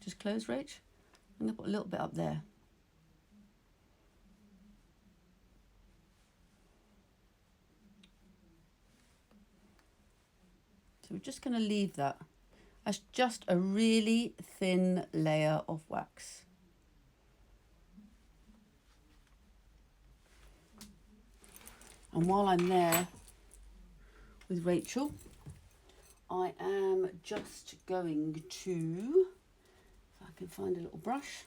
Just close, Rach. I'm going to put a little bit up there. So we're just going to leave that as just a really thin layer of wax. And while I'm there with Rachel, I am just going to I can find a little brush.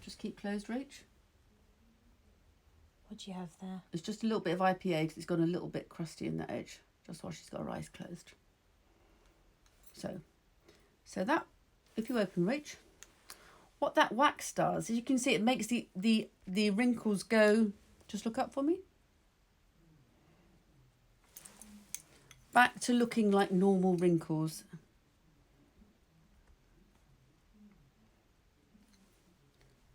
Just keep closed, Rach. What do you have there? It's just a little bit of IPA because it's gone a little bit crusty in the edge, just while she's got her eyes closed. So that, if you open, Rach, what that wax does is you can see it makes the wrinkles go, just look up for me, back to looking like normal wrinkles.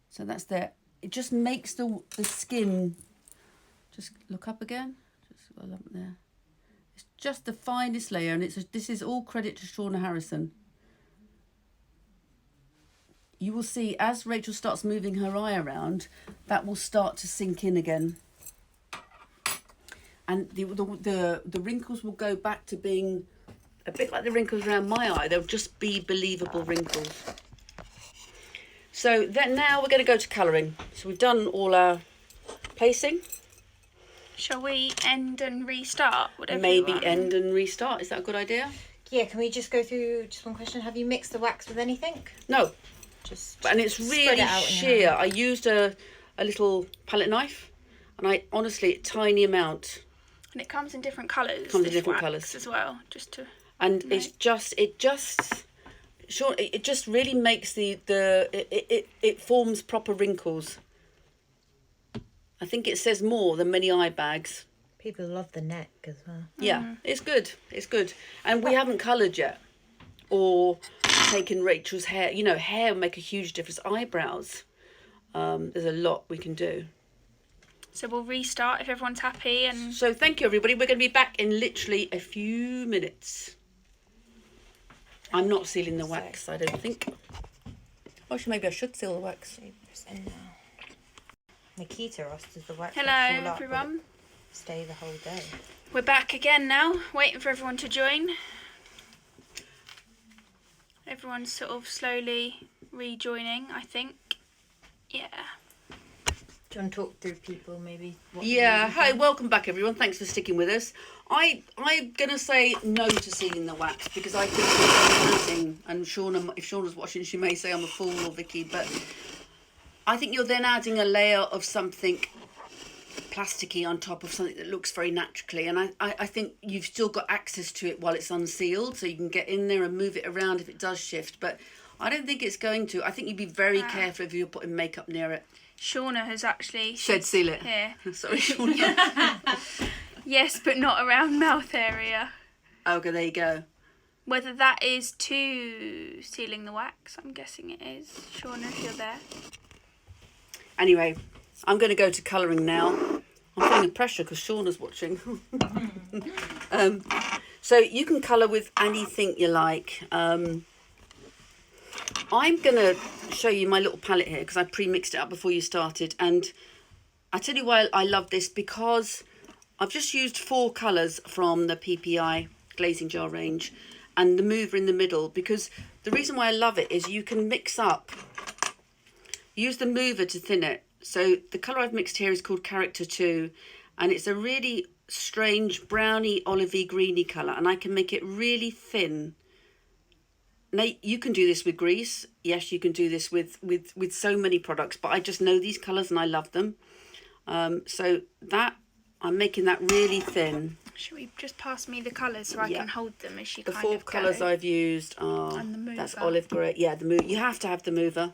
So that's there. It just makes the skin, just look up again, just a lump there. It's just the finest layer, and this is all credit to Shauna Harrison. You will see as Rachel starts moving her eye around, that will start to sink in again. And the wrinkles will go back to being a bit like the wrinkles around my eye. They'll just be believable wrinkles. So then now we're going to go to colouring. So we've done all our placing. Shall we end and restart? Whatever Maybe you want. end and restart. Is that a good idea? Yeah, can we just go through just one question? Have you mixed the wax with anything? No. Just And it's spread really it out in your sheer. hand. I used a little palette knife, and I honestly, a tiny amount. And it comes in different colours. Comes in this different wax colours. as well. Just to. And it's just it just really makes it forms proper wrinkles. I think it says more than many eye bags. People love the neck as well. Yeah, it's good. It's good. And we haven't coloured yet. Or taken Rachel's hair. You know, hair will make a huge difference. Eyebrows. There's a lot we can do. So we'll restart if everyone's happy. And So thank you, everybody. We're going to be back in literally a few minutes. I'm not sealing the wax, I don't think. Oh, maybe I should seal the wax. And Nikita asked, does the wax hello, fall up, will everyone. it stay the whole day? We're back again now, waiting for everyone to join. Everyone's sort of slowly rejoining, I think. Yeah. Do you want to talk through people maybe? Yeah, hi, welcome back, everyone. Thanks for sticking with us. I'm going to say no to sealing the wax because I think it's adding, and Shauna, if Shauna's watching, she may say I'm a fool or Vicky, but I think you're then adding a layer of something plasticky on top of something that looks very naturally, and I think you've still got access to it while it's unsealed, so you can get in there and move it around if it does shift, but I don't think it's going to. I think you'd be very careful if you're putting makeup near it. Shauna has actually Said seal it. here. Sorry, Shauna. Yes, but not around mouth area. Okay, there you go. Whether that is to sealing the wax, I'm guessing it is. Shauna, if you're there. Anyway, I'm going to go to colouring now. I'm feeling pressure because Shauna's watching. So you can colour with anything you like. I'm going to show you my little palette here because I pre-mixed it up before you started. And I tell you why I love this, because I've just used 4 colours from the PPI glazing jar range and the mover in the middle, because the reason why I love it is you can mix up, use the mover to thin it. So the colour I've mixed here is called Character 2, and it's a really strange browny olivey greeny colour, and I can make it really thin. Now you can do this with grease. Yes, you can do this with so many products, but I just know these colours and I love them. So that I'm making that really thin. Should we just pass me the colours so I can hold them as you The kind 4 of go? colours I've used are, And the mover. that's olive grey. Yeah, the mover. You have to have the mover.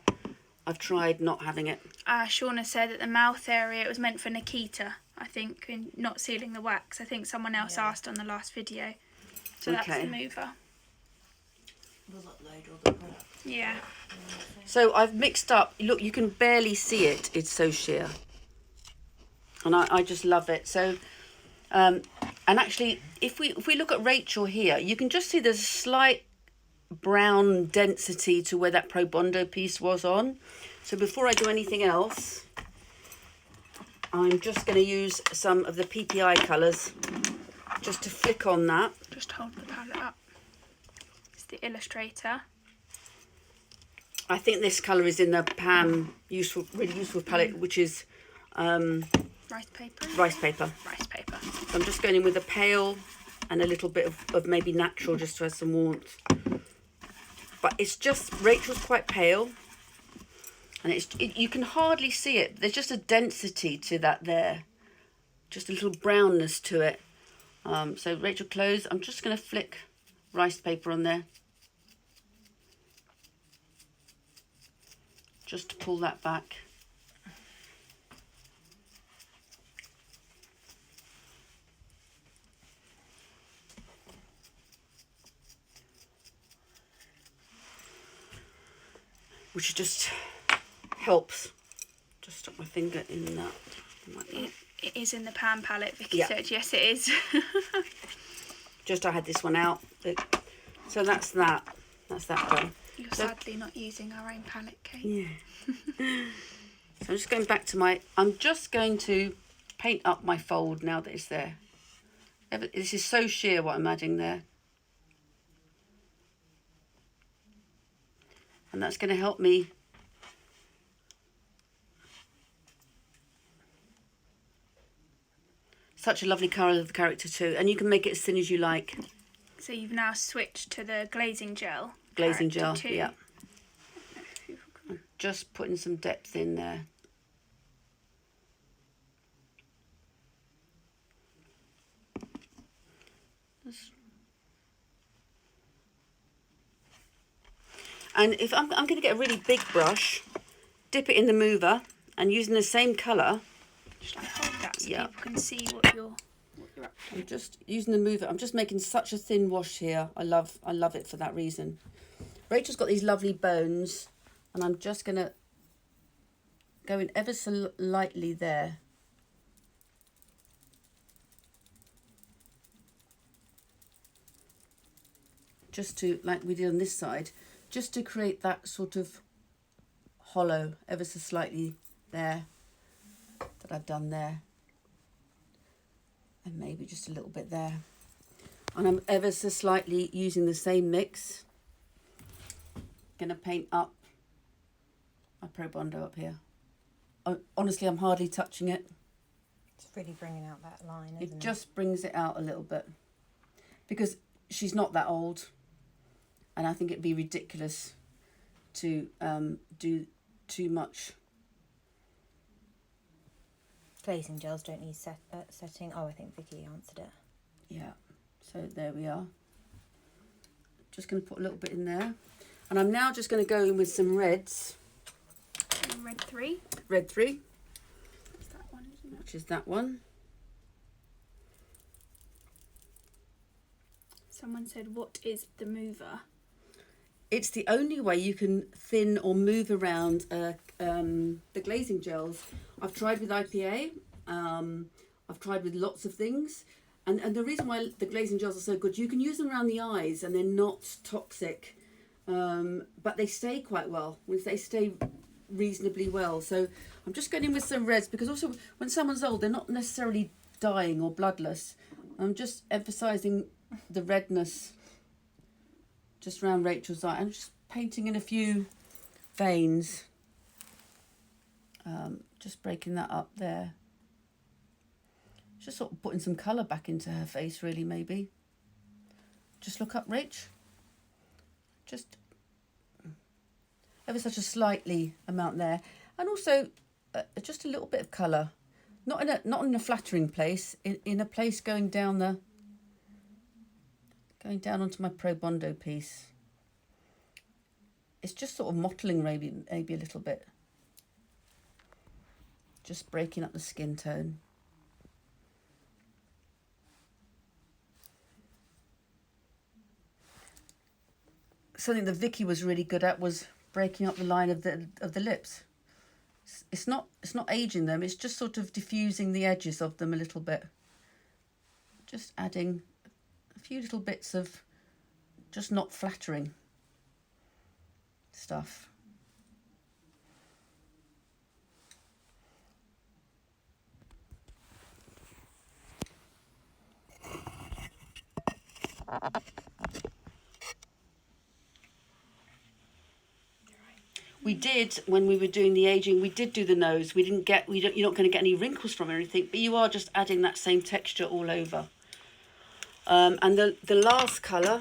I've tried not having it. Shauna said that the mouth area, it was meant for Nikita, I think, and not sealing the wax. I think someone else asked on the last video. So that's the mover. We'll upload all the products. Yeah. So I've mixed up. Look, you can barely see it. It's so sheer. And I just love it. So, and actually, if we look at Rachel here, you can just see there's a slight brown density to where that Pro Bondo piece was on. So before I do anything else, I'm just going to use some of the PPI colours just to flick on that. Just hold the palette up. It's the Illustrator. I think this colour is in the PAM really useful palette, which is Rice paper. rice paper. Rice paper. So I'm just going in with a pale and a little bit of maybe natural just to add some warmth. but it's just, Rachel's quite pale, and you can hardly see it. There's just a density to that there, just a little brownness to it. So Rachel, close. I'm just going to flick rice paper on there, just to pull that back. Which just helps. Just stuck my finger in that. Like that. It is in the PAM palette, Vicky Yeah. said. Yes, it is. Just I had this one out. So that's that. That's that done. You're So- sadly not using our own palette, Kate. Yeah. So I'm just going back to I'm just going to paint up my fold now that it's there. This is so sheer what I'm adding there. And that's going to help me such a lovely colour of the character too. And you can make it as thin as you like. So you've now switched to the glazing gel. Glazing gel, character too. yeah. Just putting some depth in there. And if I'm going to get a really big brush, dip it in the mover, and using the same colour, Just like hold that so Yeah. people can see what you're up to. I'm just using the mover. I'm just making such a thin wash here. I love it for that reason. Rachel's got these lovely bones, and I'm just going to go in ever so lightly there. Just to, like we did on this side, just to create that sort of hollow ever so slightly there that I've done there. And maybe just a little bit there. And I'm ever so slightly using the same mix. Gonna paint up my Pro Bondo up here. Honestly, I'm hardly touching it. It's really bringing out that line, It isn't it? just brings it out a little bit. Because she's not that old. And I think it'd be ridiculous to do too much. Glazing gels don't need setting. Oh, I think Vicky answered it. Yeah, so there we are. Just going to put a little bit in there. And I'm now just going to go in with some reds. And red 3. Red 3, That's that one, isn't it? which is that one. Someone said, what is the mover? It's the only way you can thin or move around the glazing gels. I've tried with IPA. I've tried with lots of things. And the reason why the glazing gels are so good, you can use them around the eyes and they're not toxic. But they stay quite well. They stay reasonably well. So I'm just going in with some reds, because also when someone's old, they're not necessarily dying or bloodless. I'm just emphasising the redness just around Rachel's eye. I'm just painting in a few veins. Just breaking that up there. Just sort of putting some colour back into her face, really, maybe. Just look up, Rach. Just ever such a slightly amount there. And also just a little bit of colour. Not in a flattering place, in a place going down onto my Pro Bondo piece. It's just sort of mottling maybe a little bit. Just breaking up the skin tone. Something that Vicky was really good at was breaking up the line of the lips. It's not aging them, it's just sort of diffusing the edges of them a little bit. Just adding a few little bits of just not flattering stuff. We did, when we were doing the aging, we did do the nose. You're not going to get any wrinkles from it or anything, but you are just adding that same texture all over. And the last colour,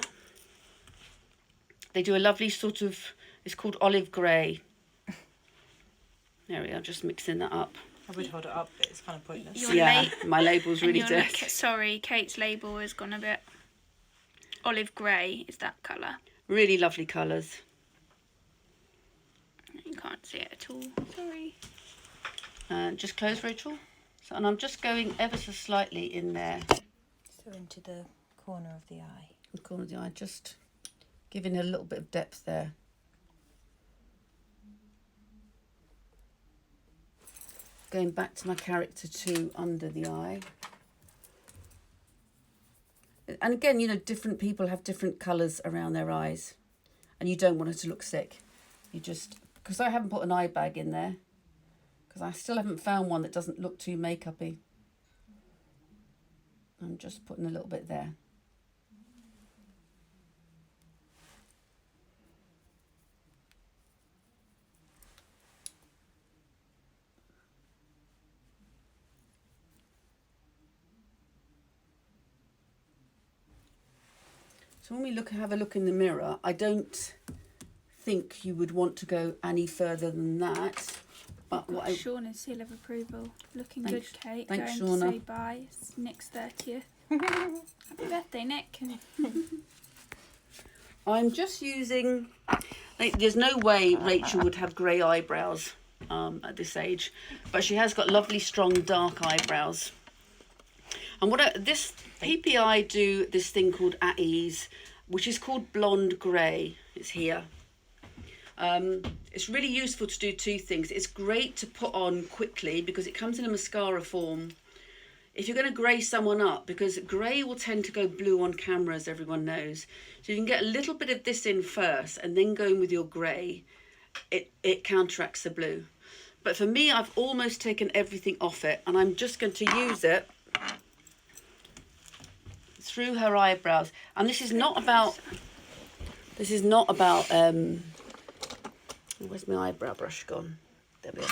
They do a lovely sort of, it's called olive grey. There we are, just mixing that up. I would hold it up, but it's kind of pointless. Your Yeah, my label's really and your dirty. sorry, Kate's label has gone a bit olive grey. Is that colour? Really lovely colours. You can't see it at all. Sorry. Just close, Rachel. So, and I'm just going ever so slightly in there. So into the corner of the eye. The corner of the eye, just giving it a little bit of depth there. Going back to my character too, under the eye. And again, you know, different people have different colours around their eyes. And you don't want it to look sick. You just, because I haven't put an eye bag in there. Because I still haven't found one that doesn't look too makeup-y. I'm just putting a little bit there. So when we have a look in the mirror, I don't think you would want to go any further than that. But what Shauna's seal of approval. Looking Thanks- good, Kate. thanks, Going Shauna. to say bye. It's Nick's 30th. Happy birthday, Nick. I'm just using, like, there's no way Rachel would have grey eyebrows at this age, but she has got lovely strong dark eyebrows. And this PPI do this thing called At Ease, which is called blonde grey. It's here. It's really useful to do two things. It's great to put on quickly because it comes in a mascara form. If you're going to grey someone up, because grey will tend to go blue on camera, as everyone knows. So you can get a little bit of this in first and then go in with your grey. It counteracts the blue. But for me, I've almost taken everything off it, and I'm just going to use it through her eyebrows. And this is not about where's my eyebrow brush gone? There we are.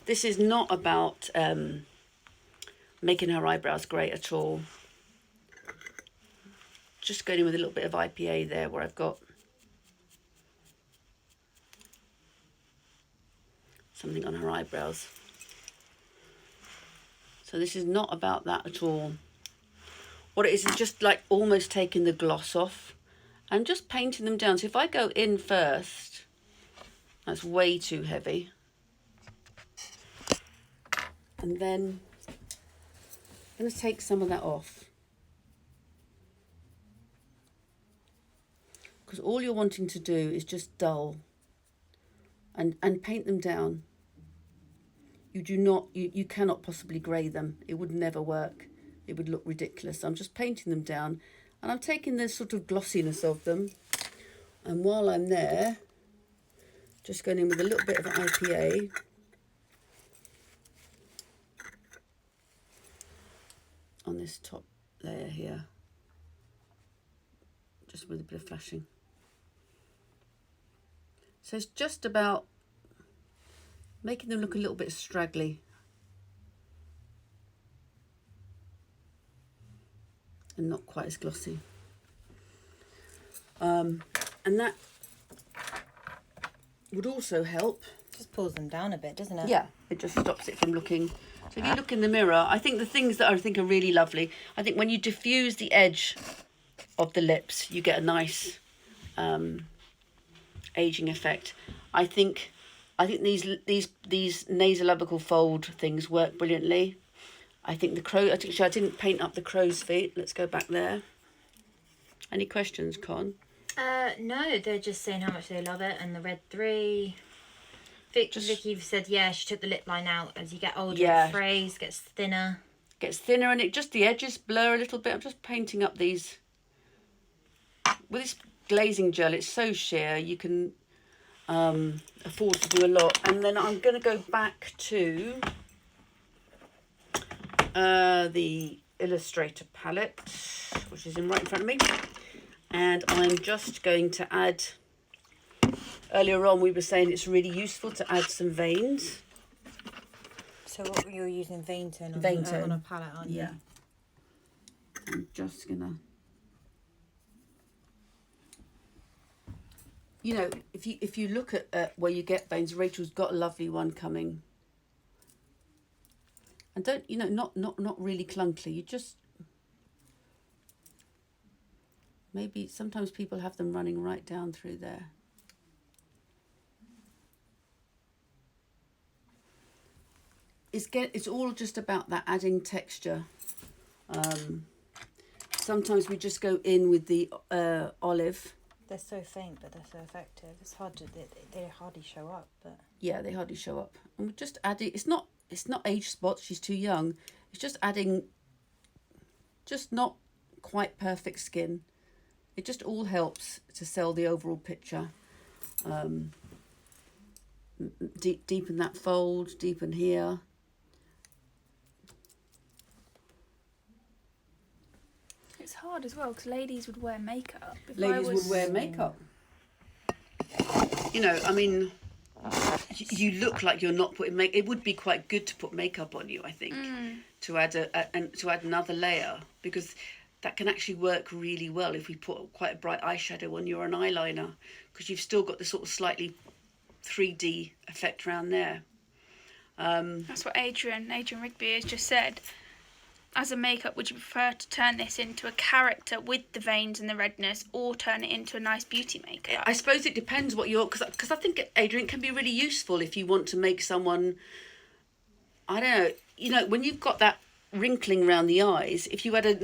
This is not about making her eyebrows great at all. Just going in with a little bit of IPA there where I've got something on her eyebrows. So this is not about that at all. What it is just like almost taking the gloss off and just painting them down. So if I go in first, that's way too heavy. And then I'm going to take some of that off. Because all you're wanting to do is just dull and paint them down. You cannot possibly grey them. It would never work. It would look ridiculous. I'm just painting them down and I'm taking the sort of glossiness of them. And while I'm there, just going in with a little bit of IPA. On this top layer here. Just with a bit of flashing. So it's just about making them look a little bit straggly. And not quite as glossy. And that would also help. Just pulls them down a bit, doesn't it? Yeah, it just stops it from looking. So if you look in the mirror, I think the things that I think are really lovely, I think when you diffuse the edge of the lips, you get a nice aging effect. I think these nasolabial fold things work brilliantly. I think I didn't paint up the crow's feet. Let's go back there. Any questions, Con? No, they're just saying how much they love it and the red 3. Vicky said, yeah, she took the lip line out. As you get older, Yeah. the phrase gets thinner. Gets thinner and the edges blur a little bit. I'm just painting up these. With this glazing gel, it's so sheer, you can afford to do a lot. And then I'm going to go back to the Illustrator palette, which is right in front of me. And I'm just going to add, earlier on we were saying it's really useful to add some veins. So what were you using vein tone on, Vein tone. on a palette, aren't you? Yeah. I'm just gonna you know, if you look at where you get veins, Rachel's got a lovely one coming. And don't, you know, not really clunkily. You just, maybe sometimes people have them running right down through there. It's all just about that adding texture. Sometimes we just go in with the olive. They're so faint, but they're so effective. It's hard to they hardly show up, but Yeah, they hardly show up. And we're just adding. It's not age spots. She's too young. It's just adding. Just not quite perfect skin. It just all helps to sell the overall picture. Deepen that fold. Deepen here. It's hard as well because ladies would wear makeup. If Ladies would wear makeup. You know, I mean, you look like you're not putting makeup. It would be quite good to put makeup on you, I think, to add to add another layer, because that can actually work really well if we put quite a bright eyeshadow on you or an eyeliner, because you've still got the sort of slightly 3D effect around there. That's what Adrian Rigby has just said. As a makeup, would you prefer to turn this into a character with the veins and the redness, or turn it into a nice beauty makeup? I suppose it depends what you're... Because I think, Adrian, it can be really useful if you want to make someone... I don't know. You know, when you've got that wrinkling around the eyes, if you add a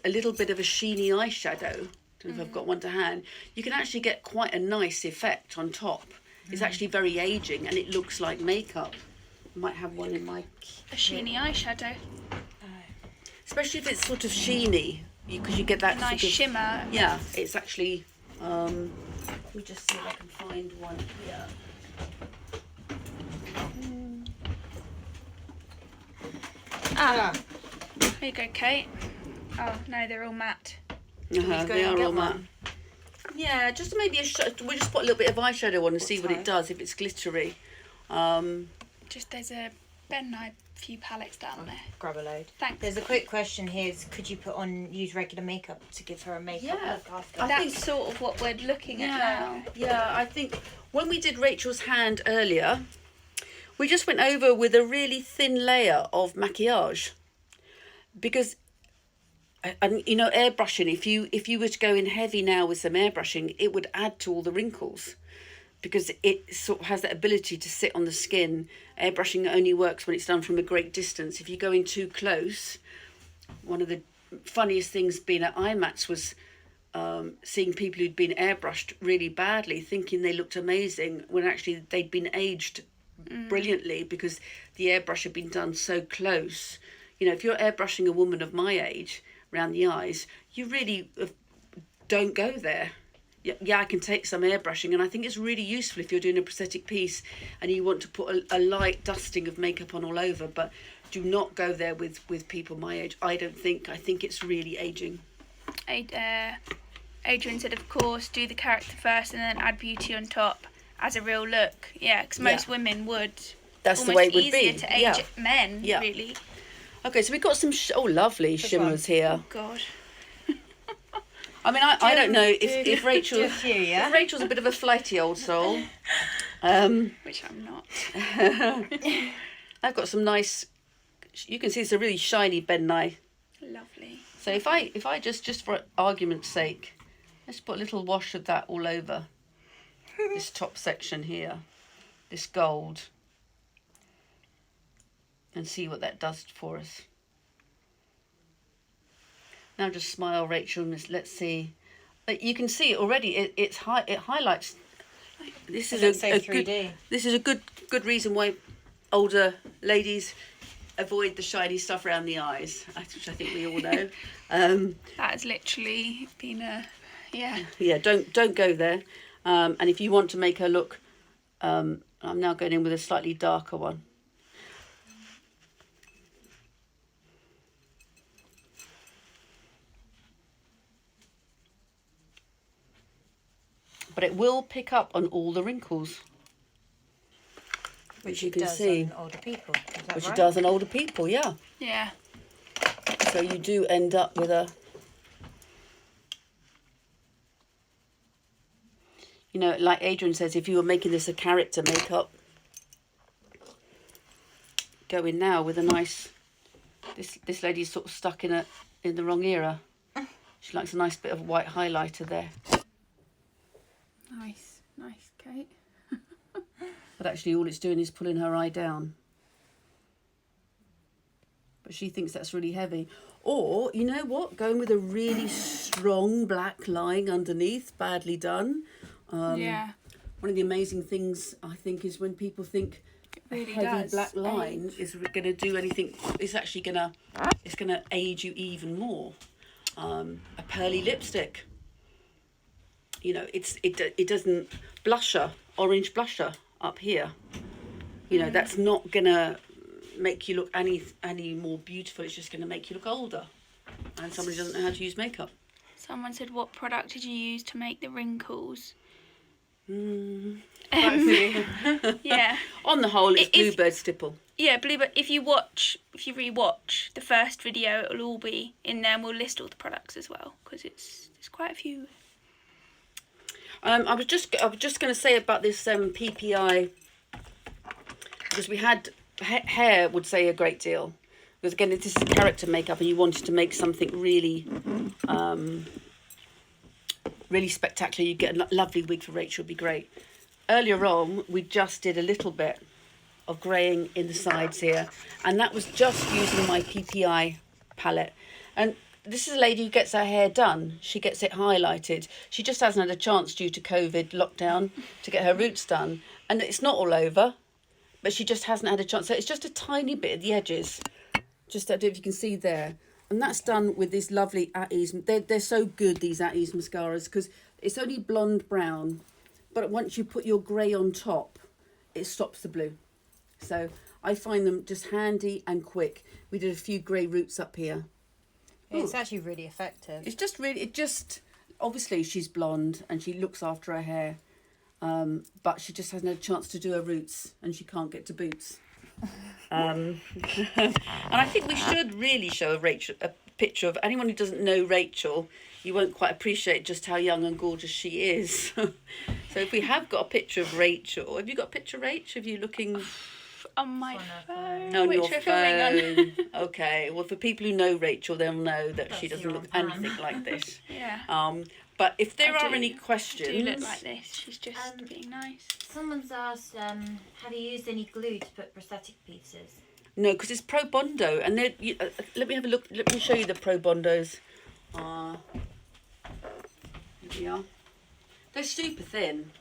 little bit of a sheeny eyeshadow, I don't know if I've got one to hand, you can actually get quite a nice effect on top. It's actually very aging and it looks like makeup. I might have one in my... A sheeny eyeshadow. Especially if it's sort of sheeny, because you get that A nice sort of, shimmer. Yeah, it's actually... let me just see if I can find one here. There you go, Kate. Oh, no, they're all matte. They and are get all matte. one? Yeah, just maybe we'll just put a little bit of eyeshadow on and see what it does, if it's glittery. Just there's a Ben Nye few palettes down there. grab a load. Thanks. There's a quick question here: could you use regular makeup to give her a makeup Yeah. look after? That's sort of what we're looking at now. Yeah, I think when we did Rachel's hand earlier, we just went over with a really thin layer of maquillage, because, and you know, airbrushing. If you were to go in heavy now with some airbrushing, it would add to all the wrinkles, because it sort of has that ability to sit on the skin. Airbrushing only works when it's done from a great distance. If you go in too close, one of the funniest things being at IMATS was seeing people who'd been airbrushed really badly, thinking they looked amazing, when actually they'd been aged brilliantly because the airbrush had been done so close. You know, if you're airbrushing a woman of my age around the eyes, you really don't go there. Yeah, I can take some airbrushing, and I think it's really useful if you're doing a prosthetic piece and you want to put a light dusting of makeup on all over, but do not go there with people my age. I think it's really aging. Adrian said, of course, do the character first and then add beauty on top as a real look. Yeah, because most women would. That's the almost way it would easier be. to age men, Yeah. really. Okay, so we've got some lovely shimmers here. Oh, God. I mean, I don't know if Rachel... Just you, yeah? If Rachel's a bit of a flighty old soul. Which I'm not. I've got some nice... You can see it's a really shiny Ben Nye. Lovely. So if I just for argument's sake, let's put a little wash of that all over this top section here, this gold, and see what that does for us. Now just smile, Rachel, and let's see. You can see it already. It highlights. This is a good. This is a good reason why older ladies avoid the shiny stuff around the eyes, which I think we all know. That has literally been a, yeah. Yeah, don't go there. And if you want to make her look, I'm now going in with a slightly darker one. But it will pick up on all the wrinkles. Which you can see. On older people. Is that Which right? it does on older people, yeah. Yeah. So you do end up with a... you know, like Adrian says, if you were making this a character makeup, go in now with a nice. This lady's sort of stuck in the wrong era. She likes a nice bit of white highlighter there. Nice, Kate. But actually all it's doing is pulling her eye down. But she thinks that's really heavy. Or, you know what? Going with a really strong black line underneath, badly done. Yeah. One of the amazing things, I think, is when people think really a heavy does black line age. is going to do anything. It's actually going to age you even more. A pearly lipstick. You know, it doesn't blusher, orange blusher up here. You know, that's not going to make you look any more beautiful. It's just going to make you look older. And somebody doesn't know how to use makeup. Someone said, what product did you use to make the wrinkles? Yeah. On the whole, it's Bluebird Stipple. Yeah, Bluebird. If you rewatch the first video, it'll all be in there, and we'll list all the products as well because it's quite a few. I was just going to say about this PPI, because we had hair would say a great deal, because again this is character makeup and you wanted to make something really really spectacular. You get a lovely wig for Rachel, would be great. Earlier on we just did a little bit of greying in the sides here, and that was just using my PPI palette. And this is a lady who gets her hair done. She gets it highlighted. She just hasn't had a chance due to COVID lockdown to get her roots done. And it's not all over, but she just hasn't had a chance. So it's just a tiny bit at the edges. Just I don't know if you can see there. And that's done with these lovely At Ease. They're so good, these At Ease mascaras, because it's only blonde brown. But once you put your grey on top, it stops the blue. So I find them just handy and quick. We did a few grey roots up here. It's actually really effective. It's just really, obviously she's blonde and she looks after her hair, but she just hasn't had a chance to do her roots and she can't get to boots. And I think we should really show a picture of anyone who doesn't know Rachel. You won't quite appreciate just how young and gorgeous she is. So if we have got a picture of Rachel, have you got a picture of Rachel? Have you looking... On my phone. On which your we're filming on. Okay, well, for people who know Rachel, they'll know that she doesn't look anything like this. Yeah. But if there I are do. any questions... Do look like this. She's just being nice. Someone's asked, have you used any glue to put prosthetic pieces? No, because it's Pro Bondo, and let me have a look. Let me show you the Pro Bondos. Here we are. They're super thin.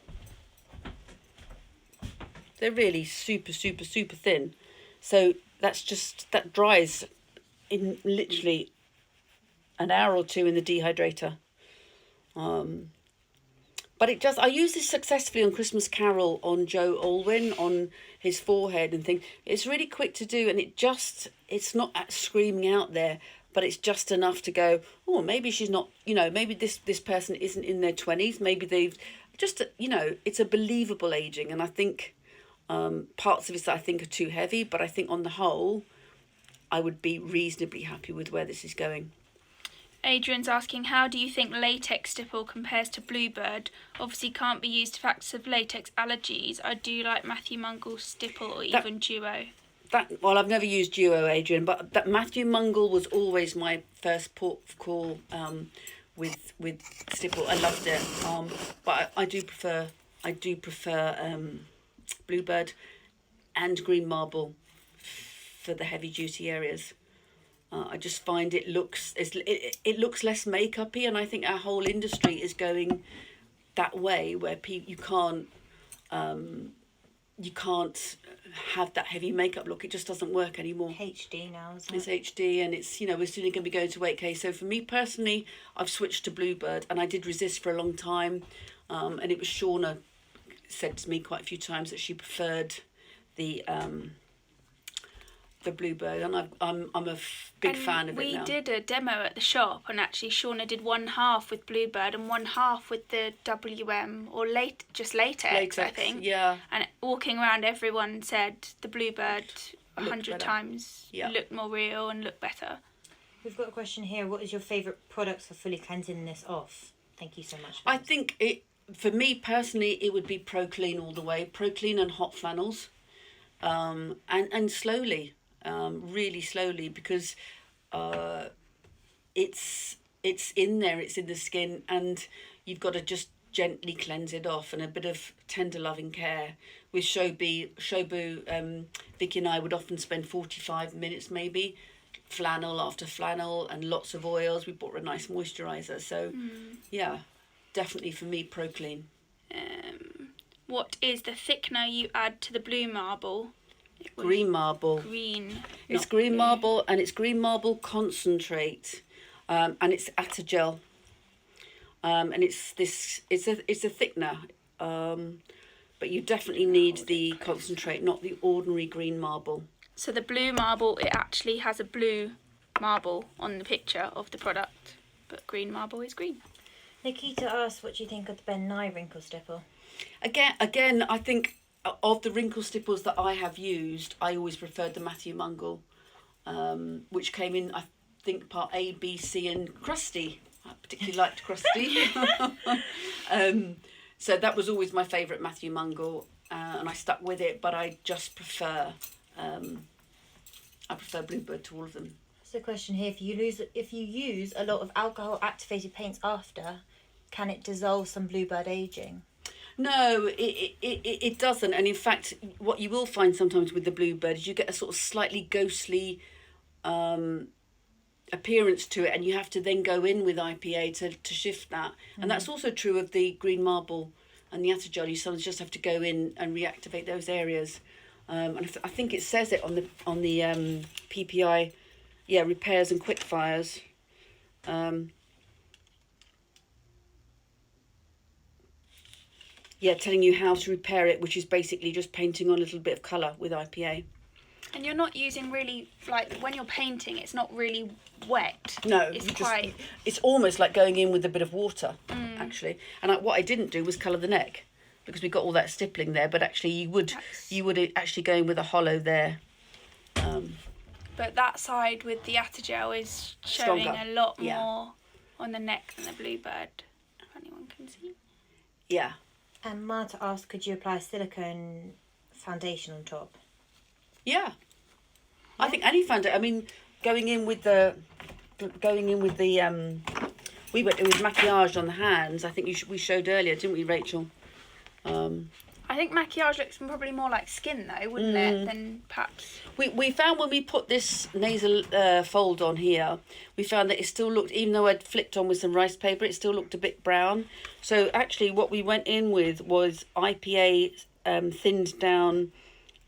They're really super, super, super thin. So that dries in literally an hour or two in the dehydrator. But it just, I use this successfully on Christmas Carol on Joe Alwyn, on his forehead and things. It's really quick to do, and it's not screaming out there, but it's just enough to go, oh, maybe she's not, maybe this person isn't in their 20s. Maybe they've just, it's a believable aging. And I think parts of it I think are too heavy, but I think on the whole, I would be reasonably happy with where this is going. Adrian's asking, how do you think latex stipple compares to Bluebird? Obviously can't be used for factors of latex allergies. I do like Matthew Mungle's stipple or even Duo. Well, I've never used Duo, Adrian, but that Matthew Mungle was always my first port of call with stipple. I loved it. But I do prefer Bluebird and Green Marble for the heavy duty areas. I just find it looks less makeup-y, and I think our whole industry is going that way, where you can't have that heavy makeup look. It just doesn't work anymore. HD now, isn't It's it? HD, and it's we're soon going to be going to 8K. So for me personally, I've switched to Bluebird, and I did resist for a long time, and it was Shauna said to me quite a few times that she preferred the Bluebird, and I'm a big fan of it now. We did a demo at the shop, and actually Shauna did one half with Bluebird and one half with the WM or just latex, I think. Yeah. And walking around, everyone said the Bluebird 100 times looked more real and looked better. We've got a question here. What is your favourite products for fully cleansing this off? Thank you so much. I think for me personally, it would be Pro Clean all the way. Pro Clean and hot flannels, and slowly, really slowly, because it's in there, it's in the skin, and you've got to just gently cleanse it off, and a bit of tender loving care. With Shobu, Vicky and I would often spend 45 minutes maybe, flannel after flannel, and lots of oils. We bought her a nice moisturiser. So yeah, definitely for me, Pro Clean. What is the thickener you add to the blue marble? Green marble. Green. It's not green blue. marble, and it's green marble concentrate, and it's Atagel. And it's a thickener, but you definitely need the concentrate, not the ordinary green marble. So the blue marble, it actually has a blue marble on the picture of the product, but green marble is green. Nikita asked, what do you think of the Ben Nye wrinkle stipple? Again, I think of the wrinkle stipples that I have used, I always preferred the Matthew Mungle, which came in, I think, part A, B, C, and crusty. I particularly liked crusty. So that was always my favourite Matthew Mungle, and I stuck with it. But I just prefer, Bluebird to all of them. So, question here: if you use a lot of alcohol activated paints after, can it dissolve some Bluebird aging? No, it doesn't. And in fact, what you will find sometimes with the Bluebird is you get a sort of slightly ghostly appearance to it, and you have to then go in with IPA to shift that. And that's also true of the green marble and the Atagel. You sometimes just have to go in and reactivate those areas. And I think it says it on the PPI, repairs and quick fires. Telling you how to repair it, which is basically just painting on a little bit of colour with IPA. And you're not using really, like, when you're painting, it's not really wet. No, it's almost like going in with a bit of water, actually. And what I didn't do was colour the neck, because we got all that stippling there. But actually, you would actually go in with a hollow there. But that side with the Atagel is showing Stronger. a lot more on the neck than the Bluebird, if anyone can see. Yeah. And Marta asked, could you apply silicone foundation on top? Yeah. I think any foundation. I mean, going in with the we went with maquillage on the hands. I think we showed earlier, didn't we, Rachel? I think maquillage looks probably more like skin though, wouldn't it? Than perhaps. We found when we put this nasal fold on here, we found that it still looked, even though I'd flicked on with some rice paper, it still looked a bit brown. So actually, what we went in with was IPA thinned down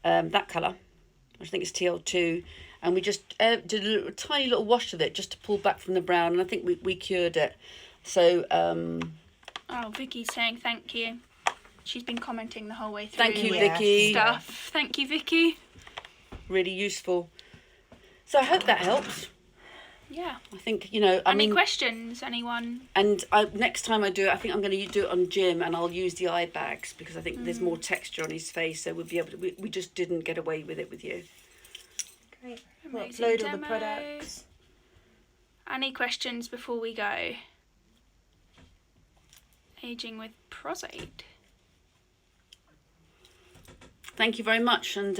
that colour, which I think is TL2, and we just did a tiny little wash of it just to pull back from the brown, and I think we cured it. So. Oh, Vicky's saying thank you. She's been commenting the whole way through. Thank you, Vicky. Stuff. Thank you, Vicky. Really useful. So I hope that helps. Yeah. I think, Any questions, anyone? And next time I do it, I think I'm going to do it on Jim, and I'll use the eye bags because I think there's more texture on his face, so we'll be able to. We just didn't get away with it with you. Great. Amazing We'll upload all the demo. products. Any questions before we go? Aging with prostate. Thank you very much, and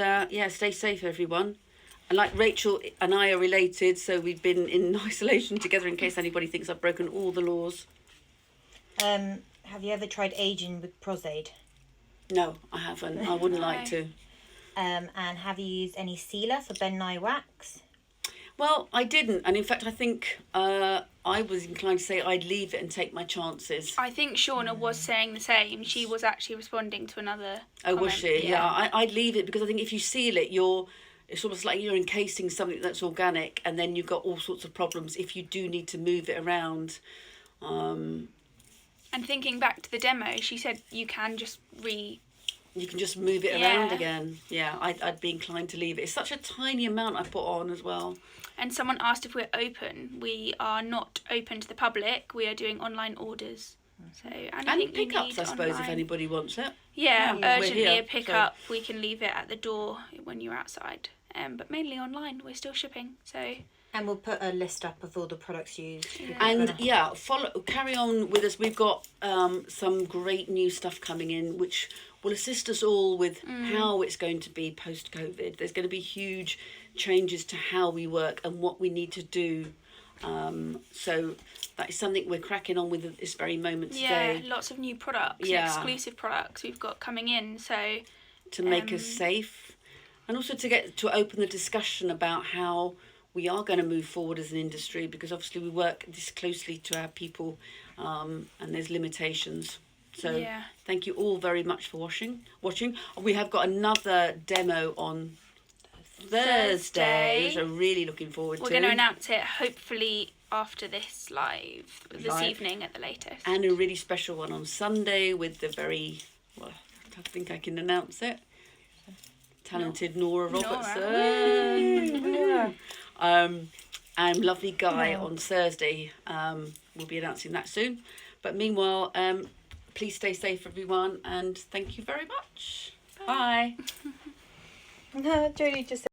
stay safe, everyone. And like Rachel and I are related, so we've been in isolation together in case anybody thinks I've broken all the laws. Have you ever tried aging with prosade? No, I haven't. I wouldn't like to. And have you used any sealer for Ben Nye wax? Well, I didn't, and in fact, I think I was inclined to say I'd leave it and take my chances. I think Shauna was saying the same. She was actually responding to another Oh, was comment. she? Yeah, I'd leave it because I think if you seal it, it's almost like you're encasing something that's organic, and then you've got all sorts of problems if you do need to move it around. And thinking back to the demo, she said you can just You can just move it around again. Yeah, I'd be inclined to leave it. It's such a tiny amount I put on as well. And someone asked if we're open. We are not open to the public. We are doing online orders. So And pickups, I suppose, online. if anybody wants it. Yeah, we're urgently here, a pickup. We can leave it at the door when you're outside. But mainly online. We're still shipping. So And we'll put a list up of all the products used. And carry on with us. We've got some great new stuff coming in, which will assist us all with how it's going to be post-COVID. There's going to be huge changes to how we work and what we need to do. So that is something we're cracking on with at this very moment today. Yeah, lots of new products, exclusive products we've got coming in. So to make us safe, and also to open the discussion about how we are going to move forward as an industry, because obviously we work this closely to our people, and there's limitations. So thank you all very much for watching. We have got another demo on Thursday, so really looking forward to. We're going to announce it hopefully after this live this evening at the latest. And a really special one on Sunday with the very, well, I think I can announce it, talented Nora Robertson. And lovely Guy on Thursday. We'll be announcing that soon. But meanwhile, please stay safe, everyone, and thank you very much. Bye. Jodie just